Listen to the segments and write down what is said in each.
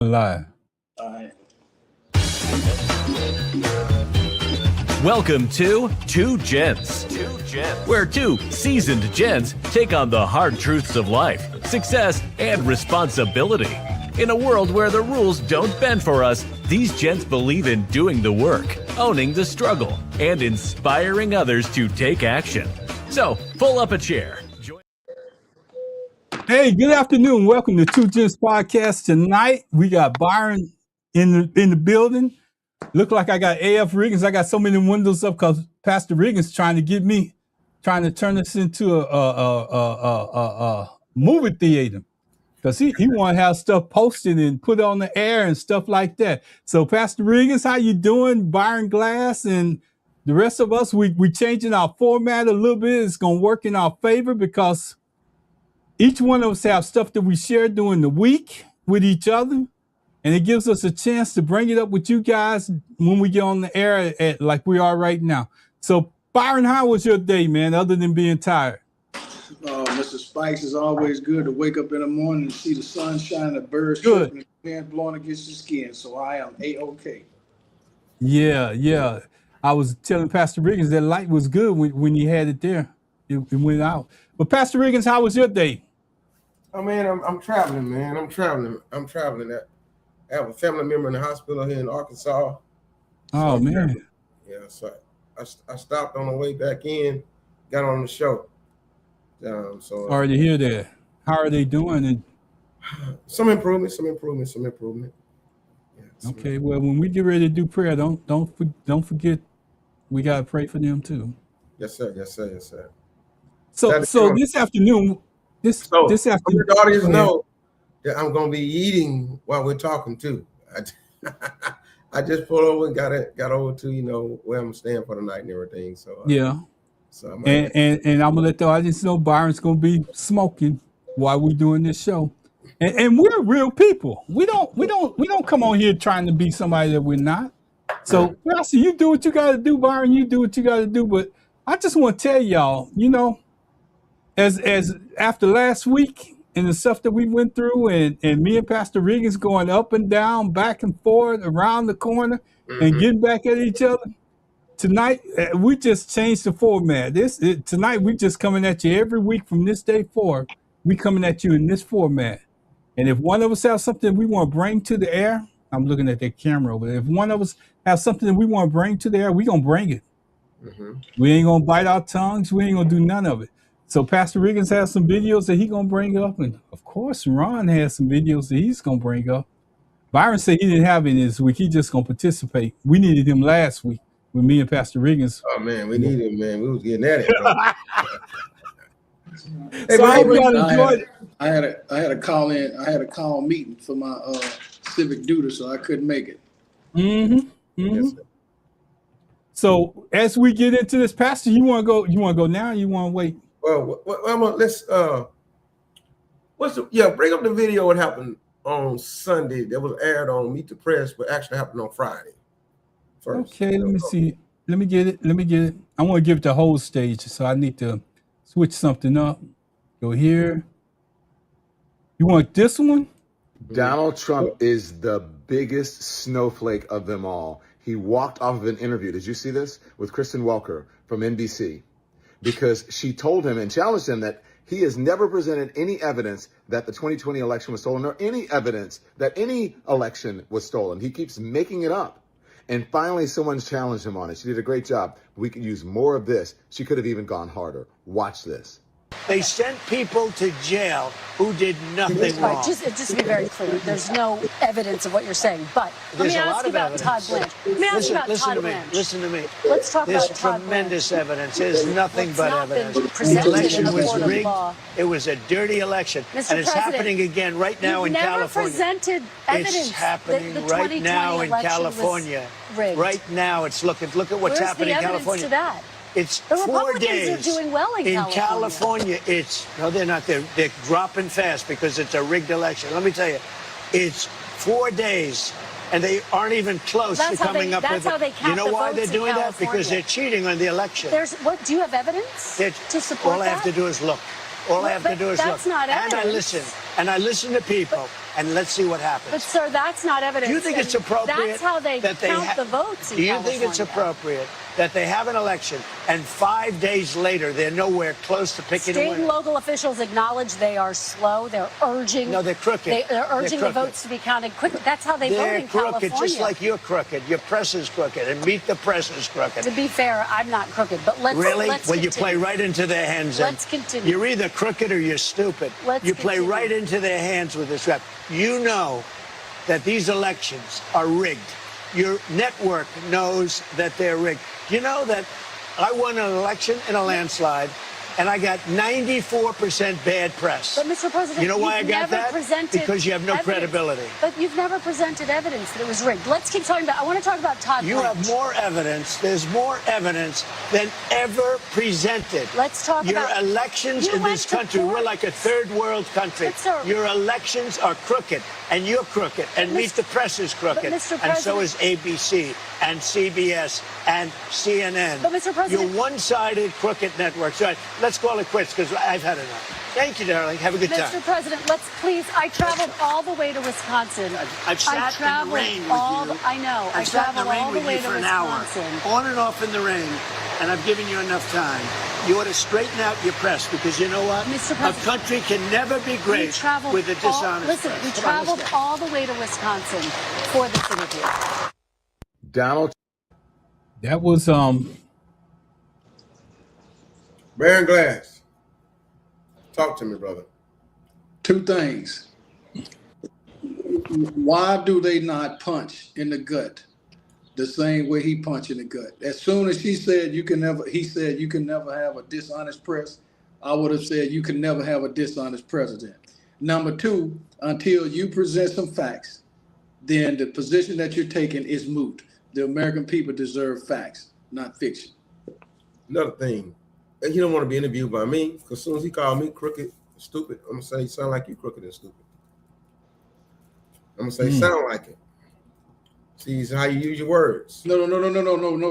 Live. All right. Welcome to Two Gents, where two seasoned gents take on the hard truths of life, success, and responsibility. In a world where the rules don't bend for us, these gents believe in doing the work, owning the struggle, and inspiring others to take action. So, pull up a chair. Hey, good afternoon. Welcome to Two Gents Podcast. Tonight, we got Byron in the building. Look like I got AF Riggins. I got so many windows up because Pastor Riggins trying to turn us into a movie theater. Because he want to have stuff posted and put on the air and stuff like that. So, Pastor Riggins, how you doing? Byron Glass and the rest of us, we changing our format a little bit. It's going to work in our favor because each one of us have stuff that we share during the week with each other. And it gives us a chance to bring it up with you guys when we get on the air at like we are right now. So, Byron, how was your day, man, other than being tired? Mr. Spikes, is always good to wake up in the morning and see the sun shining, the birds Good. chirping, and the wind blowing against the skin. So I am A-OK. Yeah. I was telling Pastor Riggins that light was good when he had it there. It went out. But Pastor Riggins, how was your day? Oh man, I'm traveling, man. I'm traveling. I have a family member in the hospital here in Arkansas. Oh man. Yeah, so I stopped on the way back in, got on the show. Sorry to hear that. How are they doing? And some improvement. Yeah, okay, well, when we get ready to do prayer, don't forget we gotta pray for them too. Yes, sir. So this afternoon, this afternoon, Your audience know that I'm gonna be eating while we're talking too. I just pulled over and got over to where I'm staying for the night and everything. So yeah. So And I'm gonna let the audience know Byron's gonna be smoking while we're doing this show. And we're real people. We don't come on here trying to be somebody that we're not. So Pastor, you do what you gotta do, Byron, you do what you gotta do. But I just want to tell y'all, as after last week and the stuff that we went through and me and Pastor Riggins going up and down, back and forth, around the corner and getting back at each other. Tonight, we just changed the format. Tonight, we just coming at you every week from this day forward. We coming at you in this format. And if one of us have something we want to bring to the air, I'm looking at that camera over there. If one of us have something that we want to bring to the air, we going to bring it. We ain't going to bite our tongues. We ain't going to do none of it. So Pastor Riggins has some videos that he going to bring up. And, of course, Ron has some videos that he's going to bring up. Byron said he didn't have any this week. He just going to participate. We needed him last week. With me and Pastor Riggins. Oh man, we need it, man. We was getting at it. Hey, so I hope y'all enjoyed it. I had a call meeting for my civic duty, so I couldn't make it. Yes, So as we get into this, Pastor, you want to go? You want to go now? Or you want to wait? Well, let's bring up the video. What happened on Sunday that was aired on Meet the Press, but actually happened on Friday. First. Okay, let me see. Let me get it. I want to give it the whole stage, so I need to switch something up. Go here. You want this one? Donald Trump is the biggest snowflake of them all. He walked off of an interview. Did you see this? With Kristen Welker from NBC. Because she told him and challenged him that he has never presented any evidence that the 2020 election was stolen or any evidence that any election was stolen. He keeps making it up. And finally, someone's challenged him on it. She did a great job. We could use more of this. She could have even gone harder. Watch this. They sent people to jail who did nothing wrong. Right, just to be very clear, there's no evidence of what you're saying. But let me ask you about Todd Blanche. Let me ask you about Todd Blanche. Listen to me. Let's talk about There's Todd tremendous Blanche. evidence. There's nothing but evidence. The election was rigged. It was a dirty election. Mr. And it's President, happening again right now in California. You've never presented evidence. It's happening that the right now in 2020 election California. was rigged. Right now, look at what's Where's happening in the evidence California. to that? It's The 4 Republicans days. are doing well in California. They're not. They're dropping fast because it's a rigged election. Let me tell you, it's 4 days, and they aren't even close to coming up with it. You know why they're doing that? Because they're cheating on the election. Do you have evidence to support that? All I have to do is look. All I have to do is look. That's not evidence. And I listen to people. and let's see what happens. But, sir, that's not evidence. Do you think it's appropriate? That's how they count the votes in Do you California. think it's appropriate that they have an election and 5 days later they're nowhere close to picking a winner? State and local officials acknowledge they are slow. They're urging. No, they're crooked. They're urging the votes to be counted quickly. That's how they vote in California. They're crooked, just like you're crooked. Your press is crooked, and Meet the Press is crooked. To be fair, I'm not crooked, but let's really. Let's well, continue. You play right into their hands. Let's continue. You're either crooked or you're stupid. You play right into their hands with this rap. You know that these elections are rigged. Your network knows that they're rigged. You know that I won an election in a landslide, and I got 94% bad press. But, Mr. President, you know why I got that? Because you have no credibility. But you've never presented evidence that it was rigged. Let's keep talking about. I want to talk about Todd. You have more evidence. There's more evidence than ever presented. Let's talk your about elections in this country. We're like a third world country. Your elections are crooked, and you're crooked, and Meet the Press is crooked, and so is ABC and CBS and CNN. But, Mr. President, you're one-sided crooked networks. All right, let's call it quits because I've had enough. Thank you, darling. Have a good time. Mr. President, let's please. I traveled all the way to Wisconsin. I've sat in the rain with you. I know. I've sat in the rain with you for an hour, on and off in the rain, and I've given you enough time. You ought to straighten out your press because you know what? Mr. President, a country can never be great with a dishonest Listen, press. we traveled all the way to Wisconsin for this interview. Donald. That was Baron Glass. Talk to me, brother. Two things. Why do they not punch in the gut the same way he punched in the gut? As soon as he said you can never have a dishonest press, I would have said you can never have a dishonest president. Number two, until you present some facts, then the position that you're taking is moot. The American people deserve facts, not fiction. Another thing, he don't want to be interviewed by me because as soon as he called me crooked, stupid, I'm gonna say you sound like you crooked and stupid. I'm gonna say sound like it. See how you use your words. No,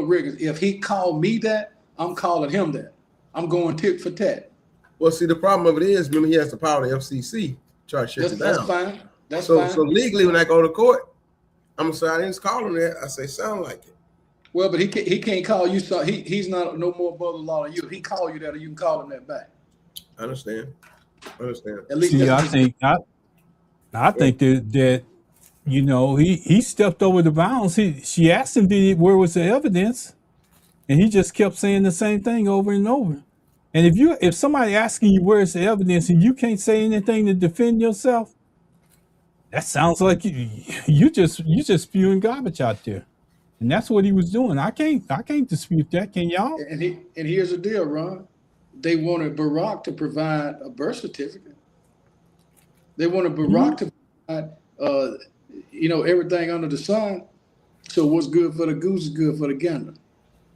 Rick. If he called me that, I'm calling him that. I'm going tit for tat. Well, see, the problem of it is, remember, he has the power of the FCC to try to shut it down. That's fine. That's fine. So legally, when I go to court, I'm gonna say I didn't call him that. I say sound like it. Well, but he can't call you. So he's not no more above the law than you. If he call you that, or you can call him that back. I understand. At least see, I think that you know he stepped over the bounds. She asked him, where was the evidence, and he just kept saying the same thing over and over. And if somebody asking you where's the evidence and you can't say anything to defend yourself, that sounds like you just spewing garbage out there. And that's what he was doing. I can't dispute that, can y'all? And here's the deal, Ron. They wanted Barack to provide a birth certificate. They wanted Barack to provide everything under the sun. So what's good for the goose is good for the gander.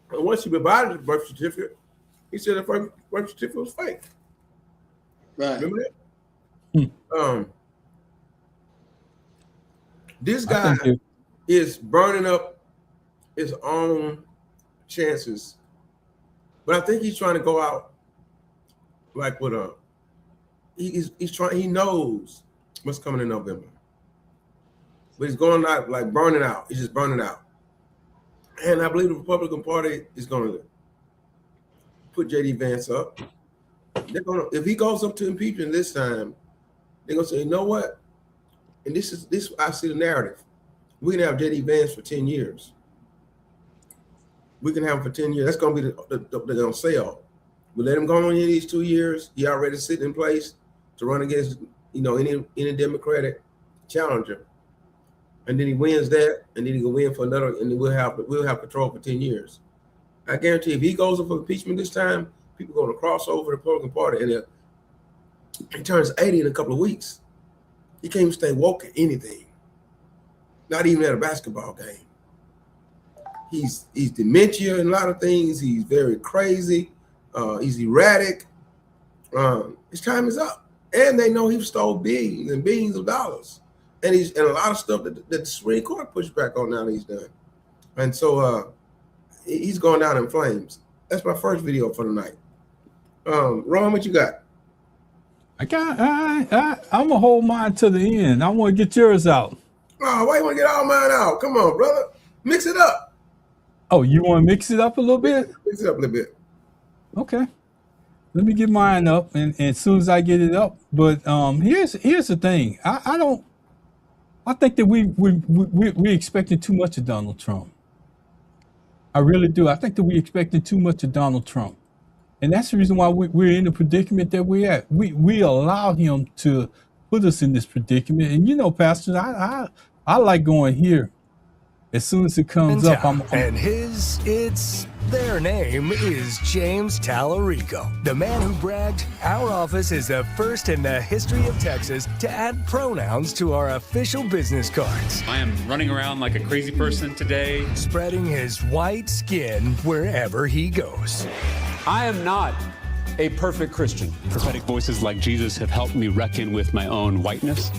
But once he provided the birth certificate, he said the birth certificate was fake. Right. Remember that? This guy is burning up his own chances, but I think he's trying to go out like with he knows what's coming in November, but he's going out like burning out. He's just burning out, and I believe the Republican Party is going to put J.D. Vance up. They're going to, if he goes up to impeachment this time, they're going to say, you know what? And this I see the narrative. We can have J.D. Vance for 10 years. We can have him for 10 years. That's going to be they're going to sell. We let him go on in these 2 years. He already sitting in place to run against any Democratic challenger, and then he wins that, and then he can win for another, and then we'll have control for 10 years. I guarantee if he goes up for impeachment this time, people are going to cross over the Republican Party, and he turns 80 in a couple of weeks. He can't even stay woke at anything, not even at a basketball game. He's dementia in a lot of things. He's very crazy. He's erratic. His time is up, and they know he stole billions and billions of dollars, and a lot of stuff that the Supreme Court pushed back on now that he's done, and so he's going down in flames. That's my first video for the night. Ron, what you got? I'm gonna hold mine to the end. I want to get yours out. Oh, why you want to get all mine out? Come on, brother. Mix it up. Oh, you want to mix it up a little bit? Mix it up a little bit. Okay. Let me get mine up, and as soon as I get it up. But here's the thing. I think that we expecting too much of Donald Trump. I really do. I think that we expecting too much of Donald Trump, and that's the reason why we're in the predicament that we're at. We allow him to put us in this predicament, and you know, Pastor, I like going here. As soon as it comes up, their name is James Tallarico, the man who bragged, our office is the first in the history of Texas to add pronouns to our official business cards. I am running around like a crazy person today, spreading his white skin wherever he goes. I am not a perfect Christian. Prophetic voices like Jesus have helped me reckon with my own whiteness,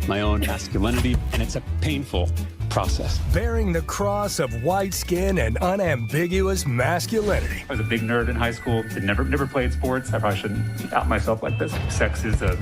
my own masculinity, and it's a painful process. Bearing the cross of white skin and unambiguous masculinity. I was a big nerd in high school, never played sports. I probably shouldn't out myself like this. Sex is a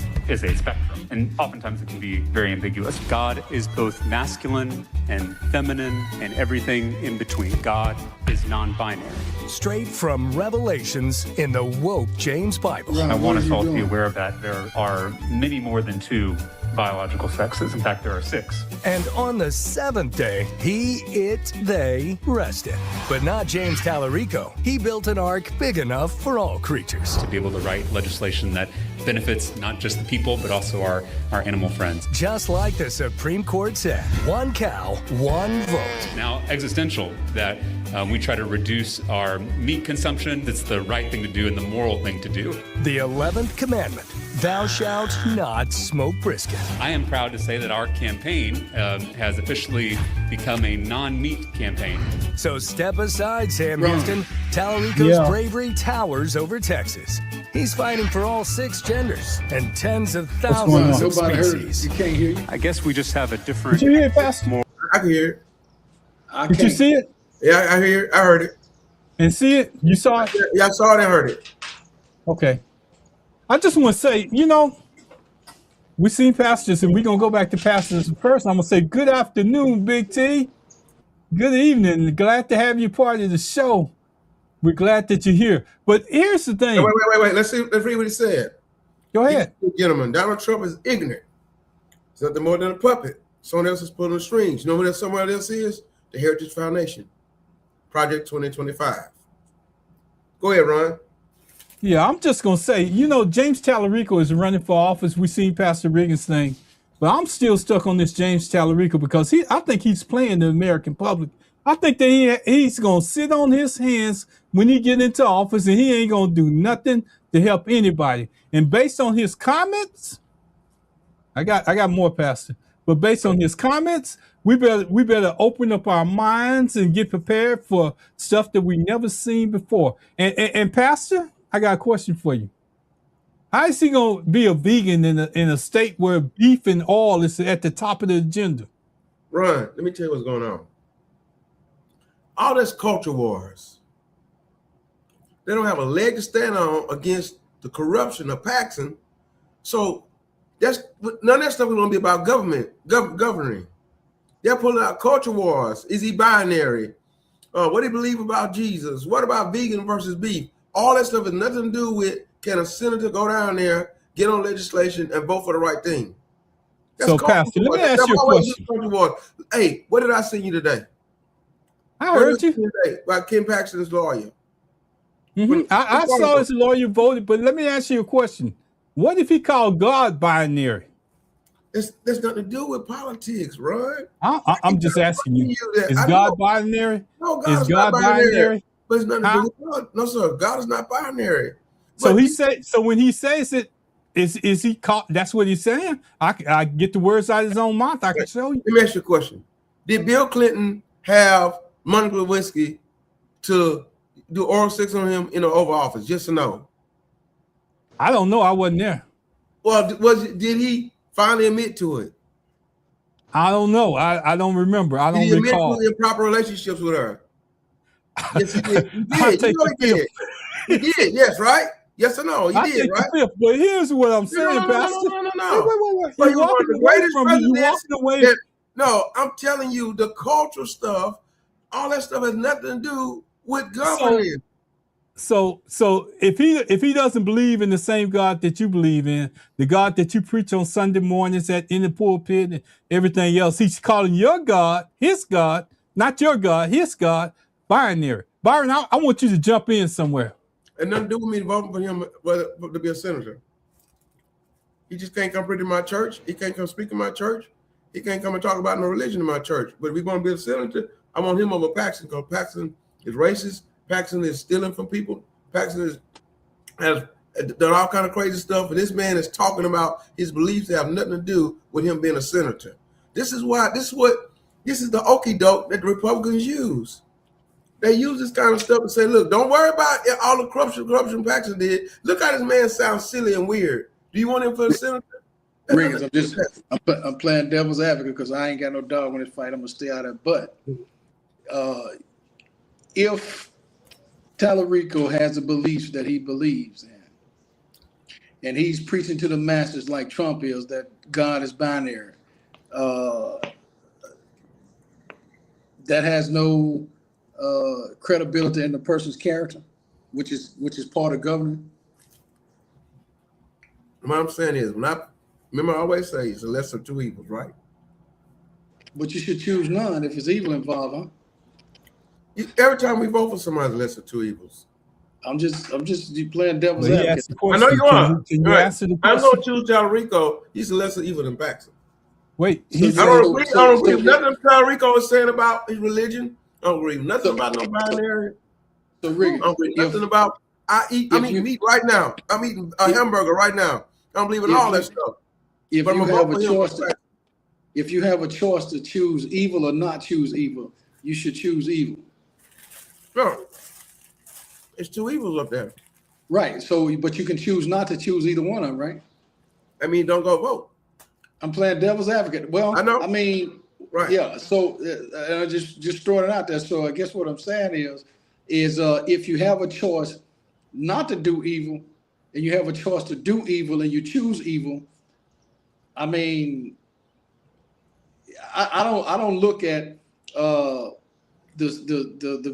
spectrum, and oftentimes it can be very ambiguous. God is both masculine and feminine and everything in between. God is non-binary. Straight from Revelations in the woke James Bible. I want us all to be aware of that. There are many more than 2 biological sexes. In fact, there are 6. And on the 7th day, they rested. But not James Tallarico. He built an ark big enough for all creatures. To be able to write legislation that benefits not just the people, but also our animal friends. Just like the Supreme Court said, 1 cow, 1 vote. Now, existential, that we try to reduce our meat consumption. That's the right thing to do and the moral thing to do. The 11th commandment, thou shalt not smoke brisket. I am proud to say that our campaign has officially become a non-meat campaign. So step aside, Sam Houston. Tallarico's bravery towers over Texas. He's fighting for all 6 genders and tens of thousands of species. You can't hear you. I guess we just have a different... Did you hear it, Pastor? I can hear it. Did you see it? Yeah, I hear it. I heard it. And see it? You saw it? Yeah, I saw it and heard it. Okay. I just want to say, you know, we seen pastors, and we're going to go back to pastors first. I'm going to say good afternoon, Big T. Good evening. Glad to have you part of the show. We're glad that you're here. But here's the thing. Wait. Let's read what he said. Go ahead. Gentlemen, Donald Trump is ignorant. He's nothing more than a puppet. Someone else is pulling the strings. You know who that someone else is? The Heritage Foundation. Project 2025. Go ahead, Ron. Yeah, I'm just going to say, you know, James Tallarico is running for office. We seen Pastor Riggins' thing. But I'm still stuck on this James Tallarico because I think he's playing the American public. I think that he's going to sit on his hands when he get into office, and he ain't going to do nothing to help anybody. And based on his comments, I got more, Pastor. But based on his comments, we better open up our minds and get prepared for stuff that we never seen before. And Pastor, I got a question for you. How is he going to be a vegan in a state where beef and oil is at the top of the agenda? Ron, let me tell you what's going on. All this culture wars, they don't have a leg to stand on against the corruption of Paxson. So none of that stuff is going to be about governing. They're pulling out culture wars. Is he binary? What do you believe about Jesus? What about vegan versus beef? All that stuff has nothing to do with can a senator go down there, get on legislation, and vote for the right thing. So, Pastor, let me ask you a question. Hey, what did I send you today? I heard you. Today about Ken Paxton's lawyer. Mm-hmm. I saw his lawyer voted, but let me ask you a question. What if he called God binary? There's nothing to do with politics, Ron. I'm just asking you. Is God binary? No, God's not binary. But it's nothing to do with God. No, sir. God is not binary. So when he says it, is he called? That's what he's saying. I get the words out of his own mouth. I can show you. Let me ask you a question. Did Bill Clinton have Monica Lewinsky to do oral sex on him in the Oval Office? Yes or no? I don't know. I wasn't there. Well, did he finally admit to it? I don't know. I don't remember. I don't recall. Did he admit to improper relationships with her? Yes, he did. He did. He did. Yes, right? Yes or no? You did, right? Fifth, but here's what I'm saying, Pastor. Wait. You're walking away from me. You're walking away. No, I'm telling you, the cultural stuff, all that stuff has nothing to do with government. So if he doesn't believe in the same God that you believe in, the God that you preach on Sunday mornings in the pulpit and everything else, he's calling your God, his God, not your God, his God, binary. Byron, I want you to jump in somewhere. And nothing to do with me voting for him to be a senator. He just can't come preach in my church. He can't come speak in my church. He can't come and talk about no religion in my church. But if we're going to be a senator, I want him over Paxton, because Paxton is racist. Paxton is stealing from people. Paxton has done all kind of crazy stuff. And this man is talking about his beliefs that have nothing to do with him being a senator. This is the okie doke that the Republicans use. They use this kind of stuff and say, look, don't worry about all the corruption Paxton did. Look how this man sounds silly and weird. Do you want him for the senator? Riggins, I'm playing devil's advocate because I ain't got no dog in this fight. I'm going to stay out of it. But if Tallarico has the beliefs that he believes in, and he's preaching to the masses like Trump is, that God is binary, that has no credibility in the person's character, which is part of government. What I'm saying is, remember I always say it's a lesser of two evils, right? But you should choose none if it's evil involved, huh? Every time we vote for somebody, lesser of two evils. I'm just playing devil's advocate. I know you are. Can you answer the question? I'm going to choose Tallarico. He's a lesser evil than Paxton. Wait, I don't agree with nothing Tallarico is saying about his religion. I don't agree with nothing about no binary. So Rick, I don't agree with nothing about. I'm eating meat right now. I'm eating a hamburger right now. I don't believe in all that stuff. If you have a choice to choose evil or not choose evil, you should choose evil. No, it's two evils up there. Right. So, but you can choose not to choose either one of them, right? I mean, don't go vote. I'm playing devil's advocate. Well, I know. I mean, right. Yeah. So, I just throwing it out there. So, I guess what I'm saying is if you have a choice not to do evil, and you have a choice to do evil, and you choose evil, I mean, I don't look at the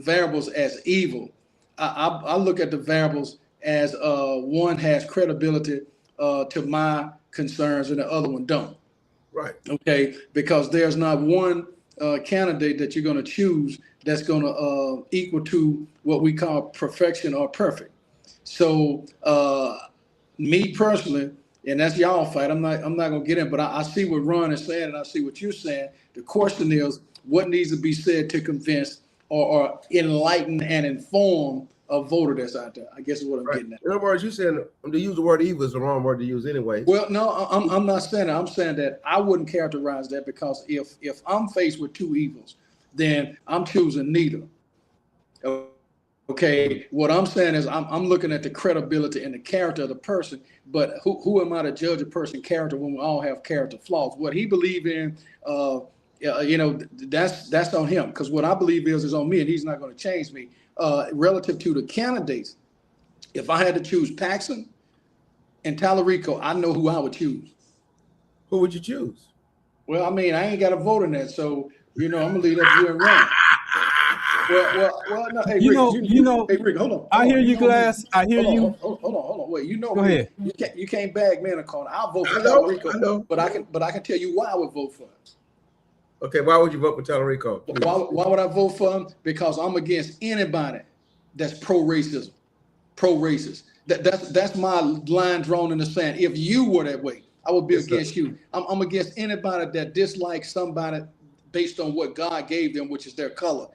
variables as evil. I look at the variables as one has credibility to my concerns and the other one don't. Right. Okay. Because there's not one candidate that you're going to choose that's going to equal to what we call perfection or perfect. So me personally, and that's y'all fight. I'm not going to get in, but I see what Ron is saying, and I see what you're saying. The question is, what needs to be said to convince or enlighten and inform a voter that's out there? I guess is what I'm getting at. In other words, you saying to use the word evil is the wrong word to use anyway. Well, no, I'm not saying that. I'm saying that I wouldn't characterize that, because if I'm faced with two evils, then I'm choosing neither. Okay, what I'm saying is I'm looking at the credibility and the character of the person, but who am I to judge a person's character when we all have character flaws? What he believe in, that's on him, because what I believe is on me, and he's not going to change me. Relative to the candidates, if I had to choose Paxton and Tallarico, I know who I would choose. Who would you choose? Well, I mean, I ain't got a vote in that, so I'm gonna leave that to you and Ron. Well, no, hey, Rick, hey, Rick, hold on. I hear you, Glass. I hear you. Hold on. Wait, Go ahead. You can't bag me in a corner. I'll vote for Tallarico, but I can tell you why I would vote for him. Okay, why would you vote for Tallarico? Why would I vote for him? Because I'm against anybody that's pro-racism, pro-racist. That's my line drawn in the sand. If you were that way, I would be against you. I'm against anybody that dislikes somebody based on what God gave them, which is their color.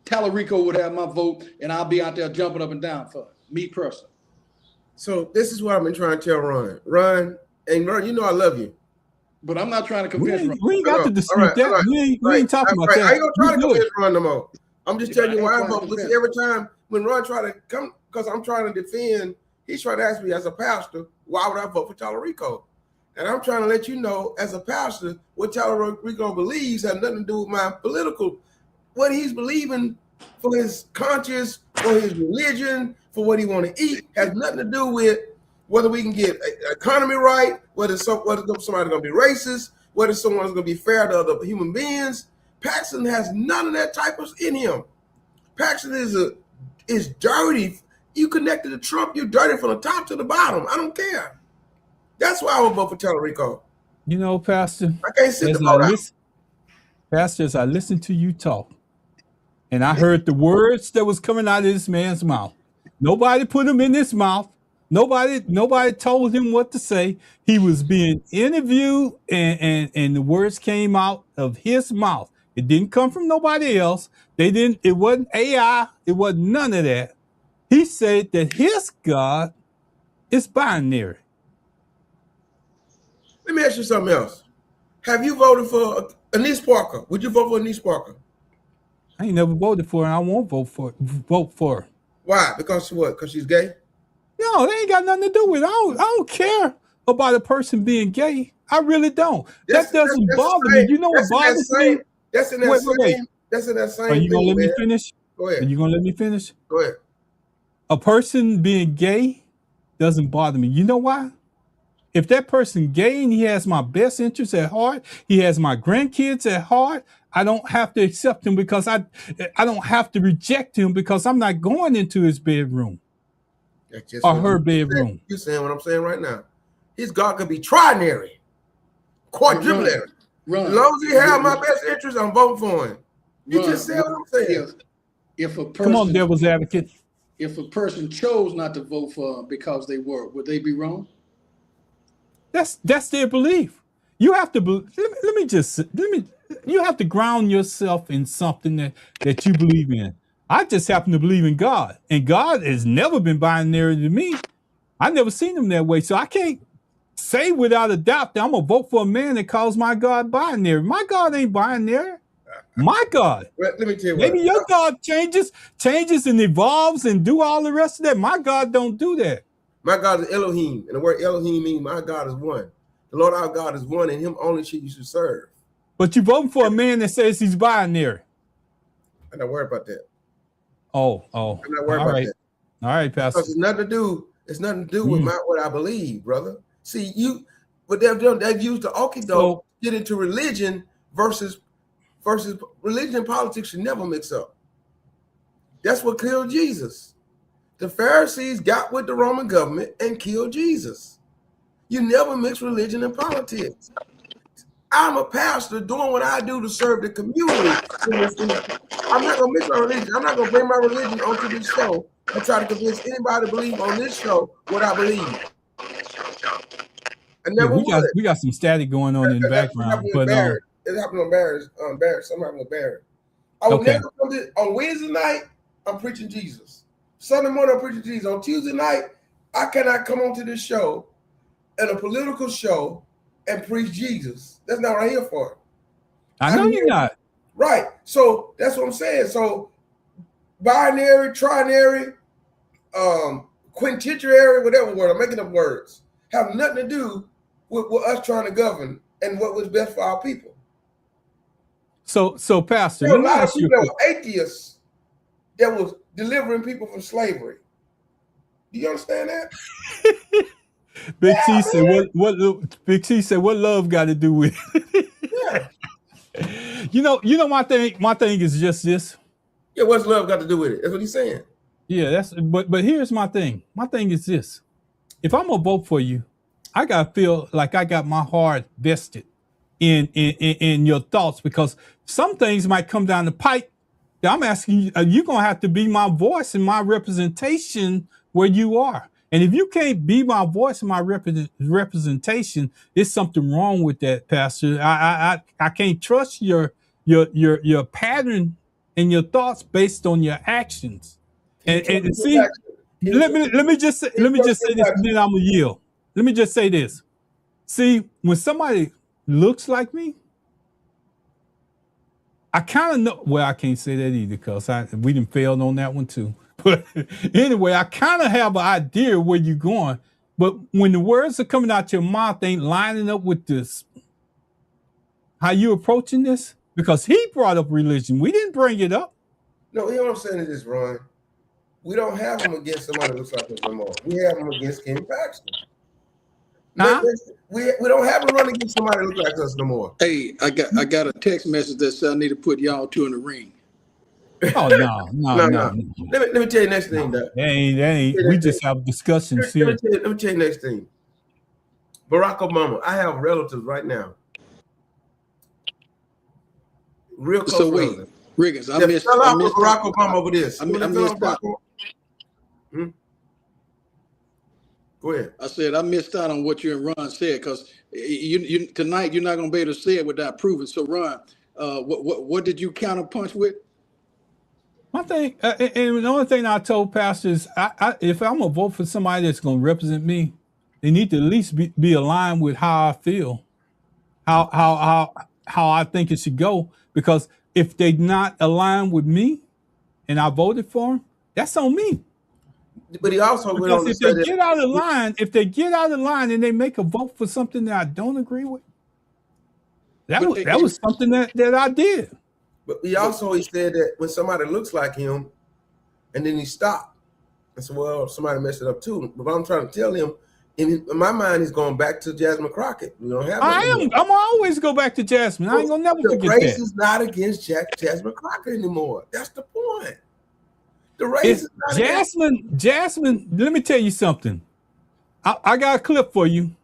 Tallarico would have my vote, and I'll be out there jumping up and down for it, me personally. So this is what I've been trying to tell Ron. Ron, I love you. But I'm not trying to convince Ron. We ain't got to dispute that. Right. We ain't talking about that. I ain't going to try to convince Ron no more. I'm just telling you why I vote. Because every time when Ron try to come, because I'm trying to defend, he's trying to ask me as a pastor, why would I vote for Tallarico? And I'm trying to let you know, as a pastor, what Tallarico believes has nothing to do with my political, what he's believing for his conscience, for his religion, for what he want to eat. Has nothing to do with whether we can get economy right, whether somebody's going to be racist, whether someone's going to be fair to other human beings. Paxton has none of that type of in him. Paxton is dirty. You connected to Trump, you're dirty from the top to the bottom. I don't care. That's why I would vote for Tallarico. You know, Pastor, I can't sit the vote out. Pastor, as I listened to you talk, and I heard the words that was coming out of this man's mouth. Nobody put him in his mouth. Nobody told him what to say. He was being interviewed, and the words came out of his mouth. It didn't come from nobody else. It wasn't AI. It wasn't none of that. He said that his God is binary. Let me ask you something else. Have you voted for Anise Parker? Would you vote for Anise Parker? I ain't never voted for her, and I won't vote for her. Why? Because what? Because she's gay? No, they ain't got nothing to do with it. I don't care about a person being gay. I really don't. That doesn't bother me. You know what bothers me? That's in that same. That's in that same. Are you gonna let me finish? Go ahead. Are you gonna let me finish? Go ahead. A person being gay doesn't bother me. You know why? If that person gay and he has my best interests at heart, he has my grandkids at heart, I don't have to accept him because I don't have to reject him because I'm not going into his bedroom or her bedroom. You're saying what I'm saying right now. His God could be trinary, quadriplenary. As long as he has my best interest, I'm voting for him. You just said what I'm saying. If a person, come on, devil's advocate. If a person chose not to vote for him because they were, would they be wrong? That's their belief. You have to you have to ground yourself in something that you believe in. I just happen to believe in God, and God has never been binary to me. I never seen him that way, so I can't say without a doubt that I'm gonna vote for a man that calls my God binary. My God ain't binary. My God. Well, let me tell you maybe your God changes and evolves and do all the rest of that. My God don't do that. My God is Elohim, and the word Elohim means my God is one. The Lord our God is one, and him only you should serve. But you voting for a man that says he's binary. I'm not worried about that. Oh. I'm not worried about that. All right, Pastor. Because it's nothing to do with what I believe, brother. See, what they've done, they've used the okie doke to get into religion versus religion and politics should never mix up. That's what killed Jesus. The Pharisees got with the Roman government and killed Jesus. You never mix religion and politics. I'm a pastor doing what I do to serve the community. I'm not going to mix my religion. I'm not going to bring my religion onto this show and try to convince anybody to believe on this show what I believe. I never we got some static going on in the background. But it happened on Barrett. Something happened with Barrett. I would never come to on Wednesday night. I'm preaching Jesus. Sunday morning, I'm preaching Jesus. On Tuesday night, I cannot come onto this show and a political show and preach Jesus. That's not what I'm here for. I know you're not. Right. So that's what I'm saying. So binary, trinary, quintillary, whatever word, I'm making up words, have nothing to do with us trying to govern and what was best for our people. So Pastor, there are a lot of people that were atheists that was delivering people from slavery. Do you understand that? Big C said, Big C said, what love got to do with it? Yeah. You know, my thing is just this. Yeah, what's love got to do with it? That's what he's saying. Yeah, but here's my thing. My thing is this. If I'm gonna vote for you, I gotta feel like I got my heart vested in your thoughts, because some things might come down the pipe that I'm asking you, you're gonna have to be my voice and my representation where you are. And if you can't be my voice and my representation, there's something wrong with that, Pastor. I can't trust your pattern and your thoughts based on your actions. And see, let me just say this, and then I'm gonna yield. Let me just say this. See, when somebody looks like me, I kind of know. Well, I can't say that either because we done failed on that one too. But anyway, I kind of have an idea where you're going. But when the words are coming out your mouth ain't lining up with this, how you approaching this? Because he brought up religion. We didn't bring it up. No, you know what I'm saying is this, Ron. We don't have them against somebody that looks like us no more. We have them against Ken Paxton. Huh? We don't have them run against somebody that looks like us no more. Hey, I got a text message that said I need to put y'all two in the ring. Oh no. Let me tell you next thing, Doc. That ain't. We just have discussions here. Let me tell you next thing. Barack Obama. I have relatives right now. Real close relatives. Riggins, I missed Barack Obama over this. I missed out. Go ahead. I said I missed out on what you and Ron said because you tonight you're not going to be able to say it without proving. So Ron, what did you counterpunch with? My thing, and the only thing I told Pastor is, if I'm gonna vote for somebody that's gonna represent me, they need to at least be aligned with how I feel, how I think it should go. Because if they not aligned with me, and I voted for them, that's on me. But he also went on to say if they get out of line and they make a vote for something that I don't agree with, that was something that I did. But he said that when somebody looks like him, and then he stopped. I said, well, somebody messed it up too. But I'm trying to tell him, in my mind, he's going back to Jasmine Crockett. We don't have. I'm always go back to Jasmine. I ain't gonna never forget that. The race is not against Jasmine Crockett anymore. That's the point. The race is not Jasmine. Let me tell you something. I got a clip for you,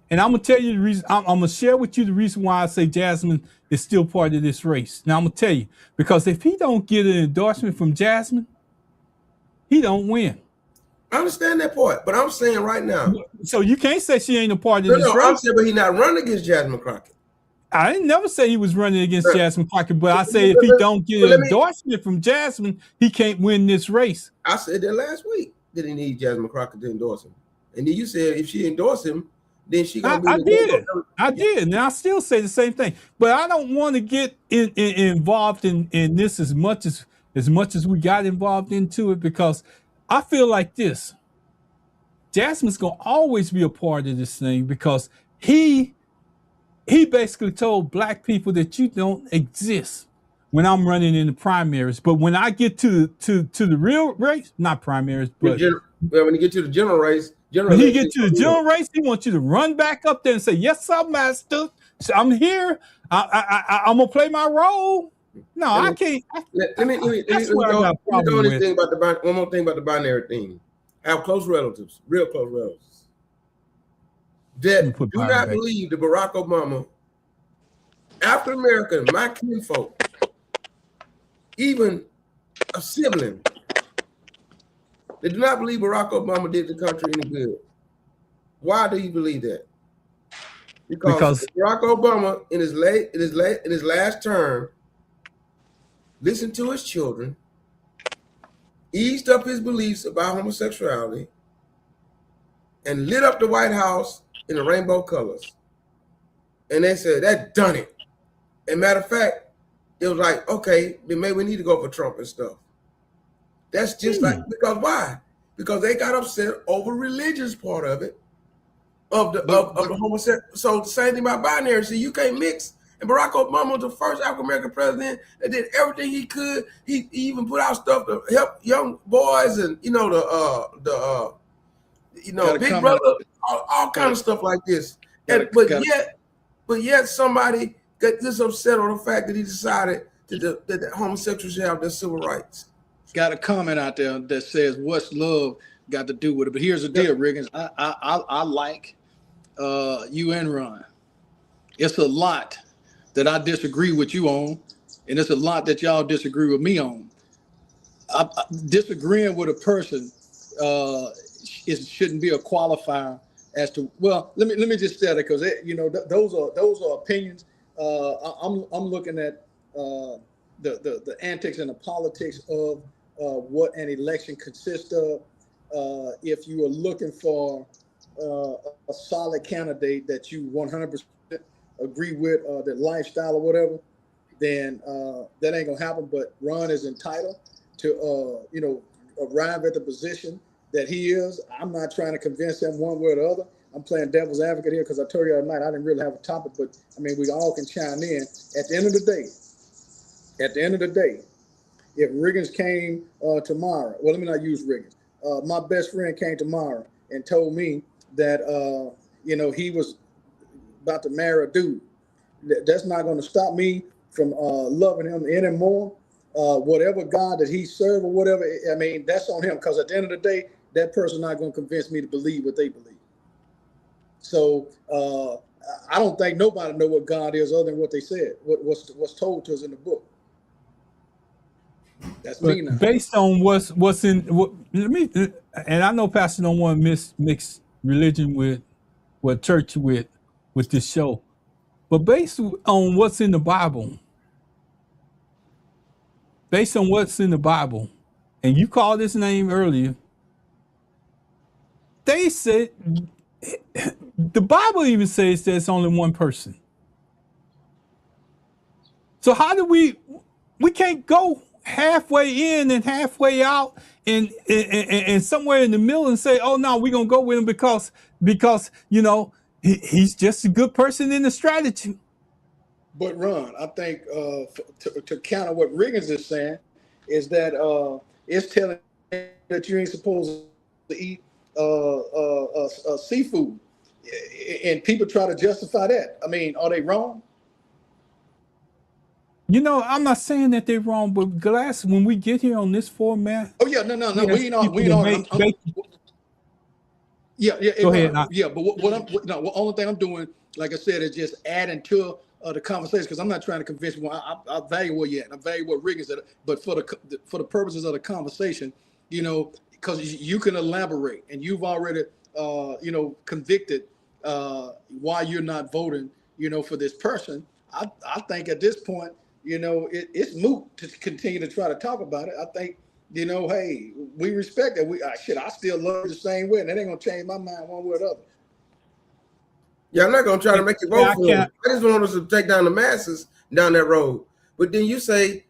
and I'm gonna tell you the reason. I'm gonna share with you the reason why I say Jasmine is still part of this race. Now I'm gonna tell you, because if he don't get an endorsement from Jasmine, he don't win. I understand that part, but I'm saying right now. So you can't say she ain't a part of this race. I'm saying, but he not running against Jasmine Crockett. I didn't never say he was running against Jasmine Crockett, but I say if he don't get an endorsement from Jasmine, he can't win this race. I said that last week that he need Jasmine Crockett to endorse him, and then you said if she endorse him, then she gonna be. I did, and I still say the same thing. But I don't want to get involved in this as much as we got involved into it, because I feel like this. Jasmine's gonna always be a part of this thing, because he basically told black people that you don't exist when I'm running in the primaries. But when I get to the real race, not primaries, but when you get to the general race, he wants you to run back up there and say, "Yes, sir, master. I'm here. I'm gonna play my role." No, I can't. Let me go one more thing about the binary thing. I have close relatives, real close relatives, that do not believe that Barack Obama, African American, my kinfolk, even a sibling, they do not believe Barack Obama did the country any good. Why do you believe that? Because Barack Obama in his last term listened to his children, eased up his beliefs about homosexuality, and lit up the White House in the rainbow colors. And they said, that done it. And matter of fact, it was like, okay, then maybe we need to go for Trump and stuff. That's just like, because why? Because they got upset over religious part of it, of the homosexual. So the same thing about binary. See, you can't mix. And Barack Obama was the first African-American president that did everything he could. He even put out stuff to help young boys and, Big Brother, all kind of stuff like this. But yet somebody got this upset on the fact that he decided that the homosexuals should have their civil rights. Got a comment out there that says, "What's love got to do with it?" But here's the deal, Riggins. I like you and Ron. It's a lot that I disagree with you on, and it's a lot that y'all disagree with me on. Disagreeing with a person shouldn't be a qualifier as to. Well, let me just say that, because those are opinions. I'm looking at the antics and the politics of what an election consists of. If you are looking for a solid candidate that you 100% agree with, their lifestyle or whatever, then that ain't gonna happen. But Ron is entitled to arrive at the position that he is. I'm not trying to convince him one way or the other. I'm playing devil's advocate here, because I told you the other night I didn't really have a topic, but I mean, we all can chime in. At the end of the day, if Riggins came tomorrow, well, let me not use Riggins. My best friend came tomorrow and told me that, he was about to marry a dude. That's not going to stop me from loving him anymore. Whatever God that he served or whatever, I mean, that's on him. Because at the end of the day, that person's not going to convince me to believe what they believe. So I don't think nobody know what God is other than what they said, what's told to us in the book. That's me now. Based on what's in and I know Pastor don't want to mix religion with church with this show, but based on what's in the Bible, and you called this name earlier, they said the Bible even says there's only one person. So how do we can't go halfway in and halfway out and somewhere in the middle and say, oh no, we're gonna go with him because he's just a good person in the strategy. But Ron, I think to counter what Riggins is saying is that it's telling that you ain't supposed to eat seafood, and people try to justify that. I mean, are they wrong? I'm not saying that they're wrong, but Glass, when we get here on this format. Oh yeah, no. We ain't on. Yeah. Go ahead. Yeah, but the only thing I'm doing, like I said, is just adding to the conversation, because I'm not trying to convince you. I value where you're at. I value what Riggins said, but for the purposes of the conversation, because you can elaborate, and you've already, convicted why you're not voting, for this person. I think at this point, it's moot to continue to try to talk about it. I think, hey, we respect that. I still love you the same way, and that ain't gonna change my mind one way or the other. Yeah, I'm not gonna try to make you vote for him. I just want us to take down the masses down that road. But then you say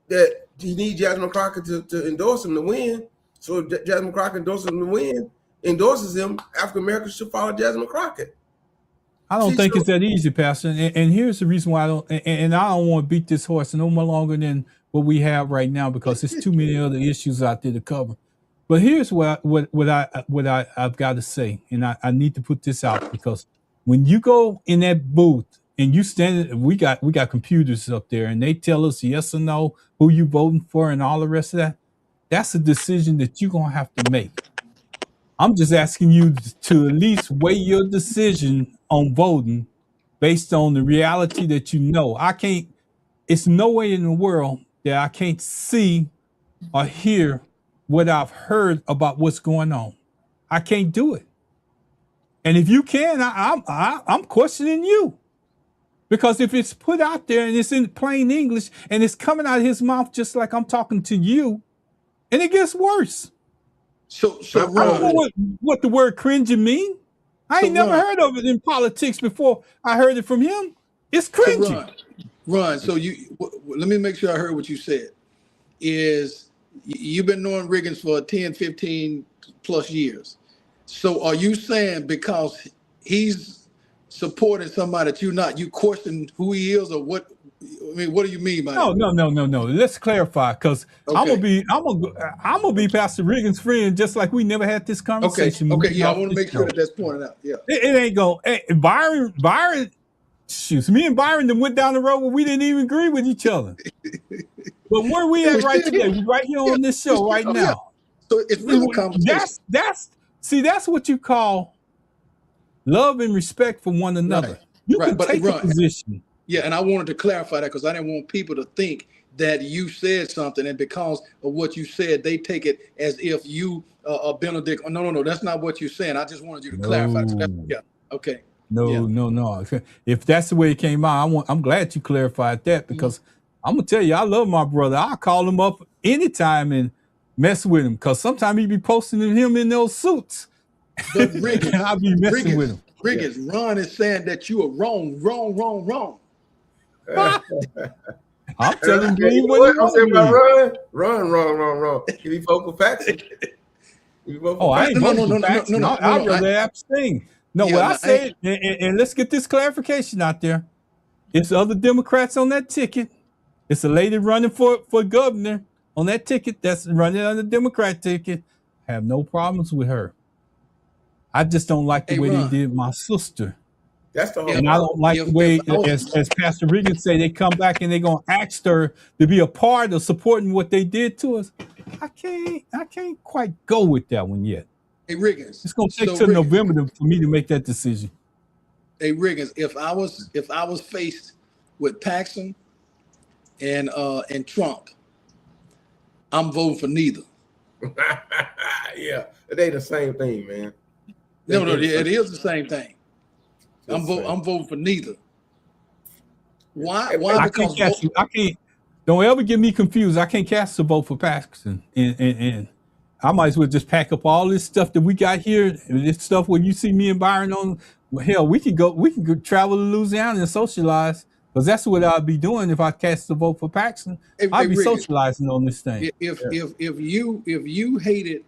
that you need Jasmine Crockett to endorse him to win. So if Jasmine Crockett endorses him to win, African Americans should follow Jasmine Crockett. I don't think it's that easy, Pastor. And here's the reason why I don't. And I don't want to beat this horse no more longer than what we have right now, because there's too many other issues out there to cover. But here's what I've got to say, and I need to put this out, because when you go in that booth and you stand, we got computers up there, and they tell us yes or no, who you voting for, and all the rest of that. That's a decision that you're gonna have to make. I'm just asking you to at least weigh your decision on voting based on the reality that it's no way in the world that I can't see or hear what I've heard about what's going on. I can't do it. And if you can, I'm questioning you. Because if it's put out there and it's in plain English and it's coming out of his mouth just like I'm talking to you, and it gets worse. So I don't know what the word cringing mean. I ain't never heard of it in politics before. I heard it from him. It's cringing. Ron, so let me make sure I heard what you said. Is you've been knowing Riggins for 10, 15 plus years. So are you saying because he's supporting somebody that you question who he is, or what? I mean, what do you mean by that? No. Let's clarify, because I'm gonna be Pastor Riggins' friend, just like we never had this conversation. Okay. Yeah, I want to make sure that's pointed out. Yeah, it ain't going. Byron, shoots. Me and Byron then went down the road where we didn't even agree with each other. But where we at right today? We right here on this show right now. Yeah. So it's really conversation. That's what you call love and respect for one another. Right. You can take a position. Yeah, and I wanted to clarify that, because I didn't want people to think that you said something, and because of what you said, they take it as if you are Benedict. No, that's not what you're saying. I just wanted you to clarify. Yeah, okay. No. If that's the way it came out, I'm glad you clarified that, because I'm gonna tell you, I love my brother. I'll call him up anytime and mess with him, because sometimes he be posting him in those suits. But Riggins, I'll be messing with him. Riggins, Ron is saying that you are wrong. I'm telling you I'm saying about Ron, wrong. If he vote for Paxson. I ain't voting for Paxson. I'd rather abstain. No, what I said, and let's get this clarification out there. It's other Democrats on that ticket. It's a lady running for governor. on that ticket that's running on the Democrat ticket, I have no problems with her. I just don't like the way they did my sister. That's the whole And I don't like the way, as Pastor Regan say, they come back and they're gonna ask her to be a part of supporting what they did to us. I can't quite go with that one yet. Hey, Riggins. It's gonna take till November for me to make that decision. Hey, Riggins, if I was faced with Paxson and Trump, I'm voting for neither. Yeah, it ain't the same thing, man. No, it is the same thing. I'm voting for neither. Why? Because I can't. Don't ever get me confused. I can't cast a vote for Paxton, and I might as well just pack up all this stuff that we got here. This stuff where you see me and Byron on. Well, hell, we can go travel to Louisiana and socialize, because that's what I'd be doing if I cast a vote for Paxton. I'd be socializing on this thing. If you hated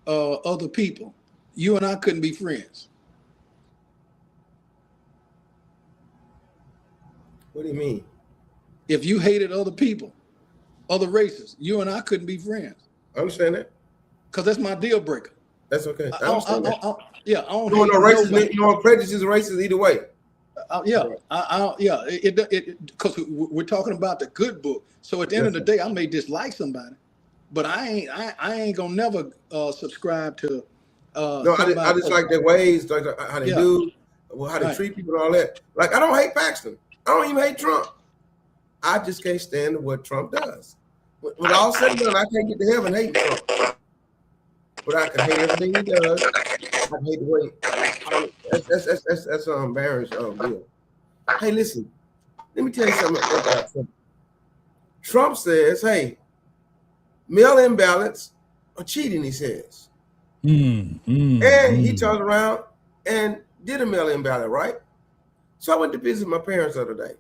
other people, you and I couldn't be friends. What do you mean? If you hated other people, other races, you and I couldn't be friends. I understand that. Because that's my deal breaker. That's okay. I understand that. I don't hate nobody. You know, prejudice is racist either way. Because we're talking about the good book. So at the end of the day, I may dislike somebody, but I ain't gonna never subscribe to. No, I just like their ways, like how they do, how they treat people, and all that. Like, I don't hate Paxton. I don't even hate Trump. I just can't stand what Trump does. With all said and done, I can't get to heaven hating Trump. But I can hate everything he does. I can hate the way. That's Barron's deal. Hey, listen. Let me tell you something about Trump. Trump says, "Hey, mail-in ballots are cheating." He says, and he turns around and did a mail-in ballot, right? So I went to visit my parents the other day.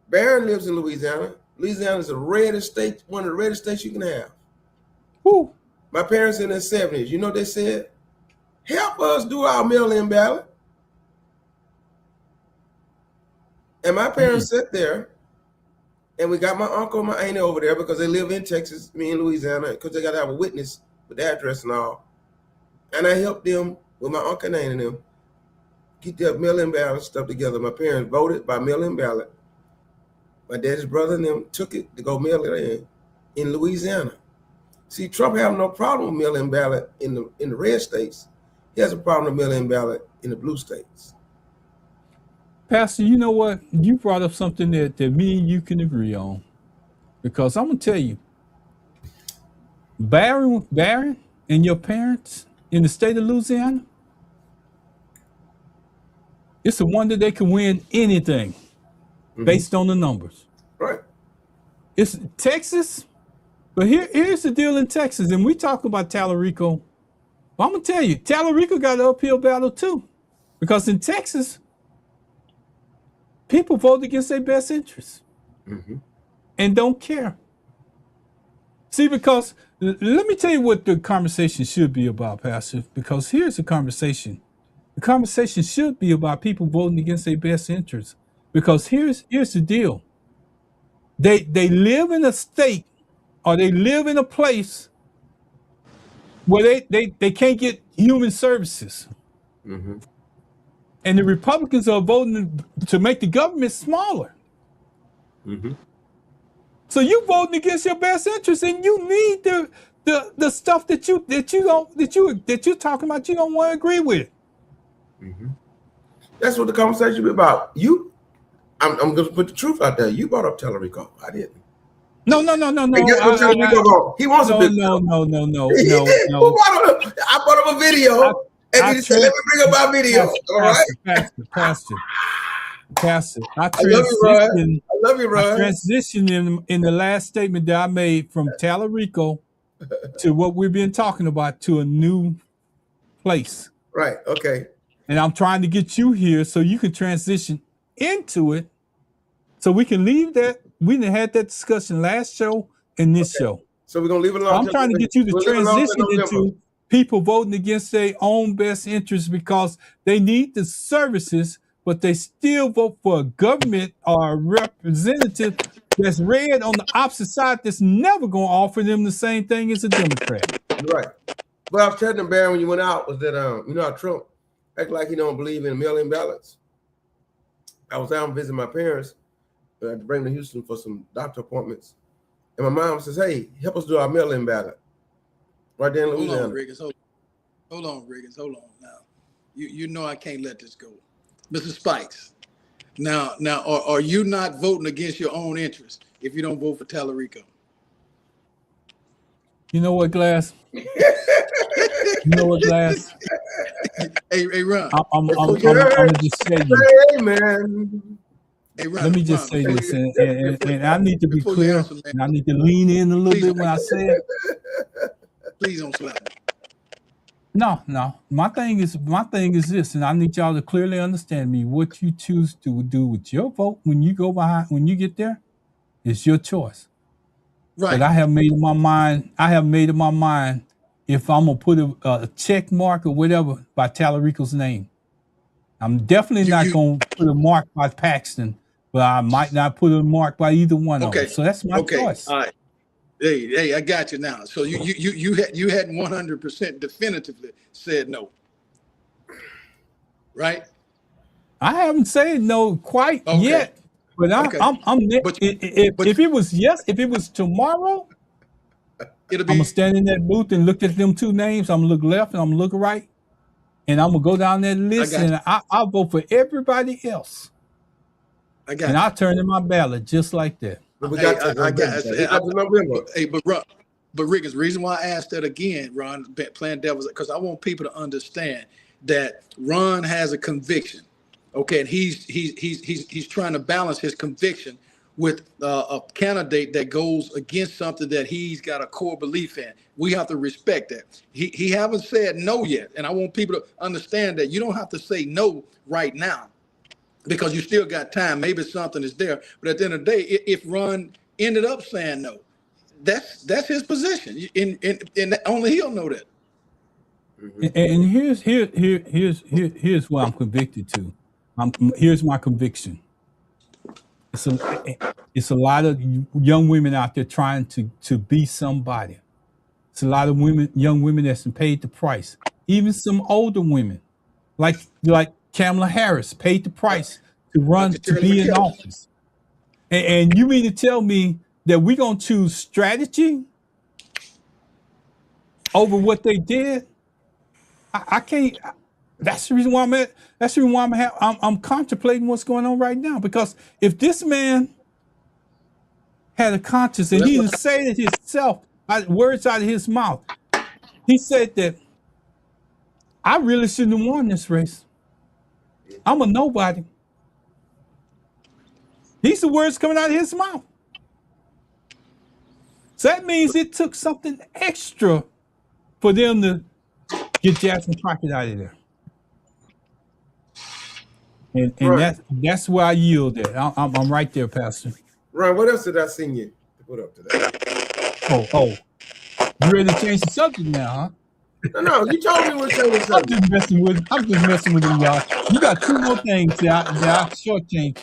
Barron lives in Louisiana. Louisiana is the reddest state, one of the reddest states you can have. Woo. My parents in their 70s, you know what they said? Help us do our mail-in ballot. And my parents sat there, and we got my uncle and my auntie over there because they live in Texas, me in Louisiana, because they got to have a witness with the address and all. And I helped them with my uncle and auntie and them get their mail-in ballot stuff together. My parents voted by mail-in ballot. My daddy's brother and them took it to go mail it in Louisiana. See, Trump have no problem with mail-in ballot in the red states. He has a problem with mail-in ballot in the blue states. Pastor, you know what? You brought up something that me and you can agree on. Because I'm going to tell you, Barron and your parents in the state of Louisiana, it's a wonder they can win anything based on the numbers. Right. It's Texas, but here's the deal in Texas, and we talk about Tallarico. Well, I'm going to tell you, Tallarico got an uphill battle too. Because in Texas, people vote against their best interests and don't care. See, because let me tell you what the conversation should be about, Pastor, because here's the conversation. The conversation should be about people voting against their best interests. Because here's the deal. They live in a state, or they live in a place where they can't get human services. And the Republicans are voting to make the government smaller. So you voting against your best interest, and you need the stuff that you're talking about you don't want to agree with. That's what the conversation be about. I'm going to put the truth out there. You brought up Tallarico. I didn't. No. Hey, guess what Tallarico? He wants a big No. I brought up a video, and he said, "Let me bring up my video." All right, Pastor. I love you, Ron. I transitioned in the last statement that I made from Tallarico to what we've been talking about to a new place. Right. Okay. And I'm trying to get you here so you can transition into it, so we can leave that. We didn't had that discussion last show and this show. So we're gonna leave it alone. I'm trying to get you to transition into people voting against their own best interests because they need the services, but they still vote for a government or a representative that's red on the opposite side that's never going to offer them the same thing as a Democrat. Right. But I was telling them, Barron, when you went out, was that you know how Trump act like he don't believe in mail-in ballots. I was out visiting my parents. I had to bring them to Houston for some doctor appointments. And my mom says, hey, help us do our mail-in ballot. Right there in Louisiana. Hold on, Riggins. Hold on now. You know I can't let this go. Mr. Spikes, now are you not voting against your own interest if you don't vote for Tallarico? You know what, Glass? You know what, Glass? Hey, Ron. I'm gonna just say you. Amen. Hey, Ron, Let me just say this, and I need to be clear, answer, and I need to lean in a little bit when I say it. Please don't slap me. No. My thing is this, and I need y'all to clearly understand me. What you choose to do with your vote when you get there, is your choice. Right. But I have made up my mind. If I'm gonna put a check mark or whatever by Tallarico's name, I'm definitely not gonna put a mark by Paxton, but I might not put a mark by either one of them. So that's my choice. All right. Hey, I got you now. So you hadn't 100% definitively said no, right? I haven't said no quite yet, but I'm if it was yes, if it was tomorrow, I'm gonna stand in that booth and look at them two names. I'm gonna look left and I'm gonna look right, and I'm gonna go down that list and I'll vote for everybody else. And I'll turn in my ballot just like that. Hey, but Rick, the reason why I asked that again, Ron, playing devil's, because I want people to understand that Ron has a conviction, okay, and he's trying to balance his conviction with a candidate that goes against something that he's got a core belief in. We have to respect that. He haven't said no yet, and I want people to understand that you don't have to say no right now, because you still got time. Maybe something is there. But at the end of the day, if Ron ended up saying no, that's his position. And only he'll know that. And here's what I'm convicted to. Here's my conviction. It's a lot of young women out there trying to be somebody. It's a lot of young women that's paid the price. Even some older women, like Kamala Harris, paid the price to run to be in office. And you mean to tell me that we're gonna choose strategy over what they did? I can't. That's the reason why I'm contemplating what's going on right now. Because if this man had a conscience and he didn't say it himself, words out of his mouth, he said that I really shouldn't have won this race. I'm a nobody. These are words coming out of his mouth. So that means it took something extra for them to get Jackson Crockett out of there. And that's where I yield at. I'm right there, Pastor. Ron, what else did I send you to put up today? Oh. You ready to change the subject now, huh? No, you told me we're changing the subject. I'm just messing with them, y'all. You got two more things that I shortchange.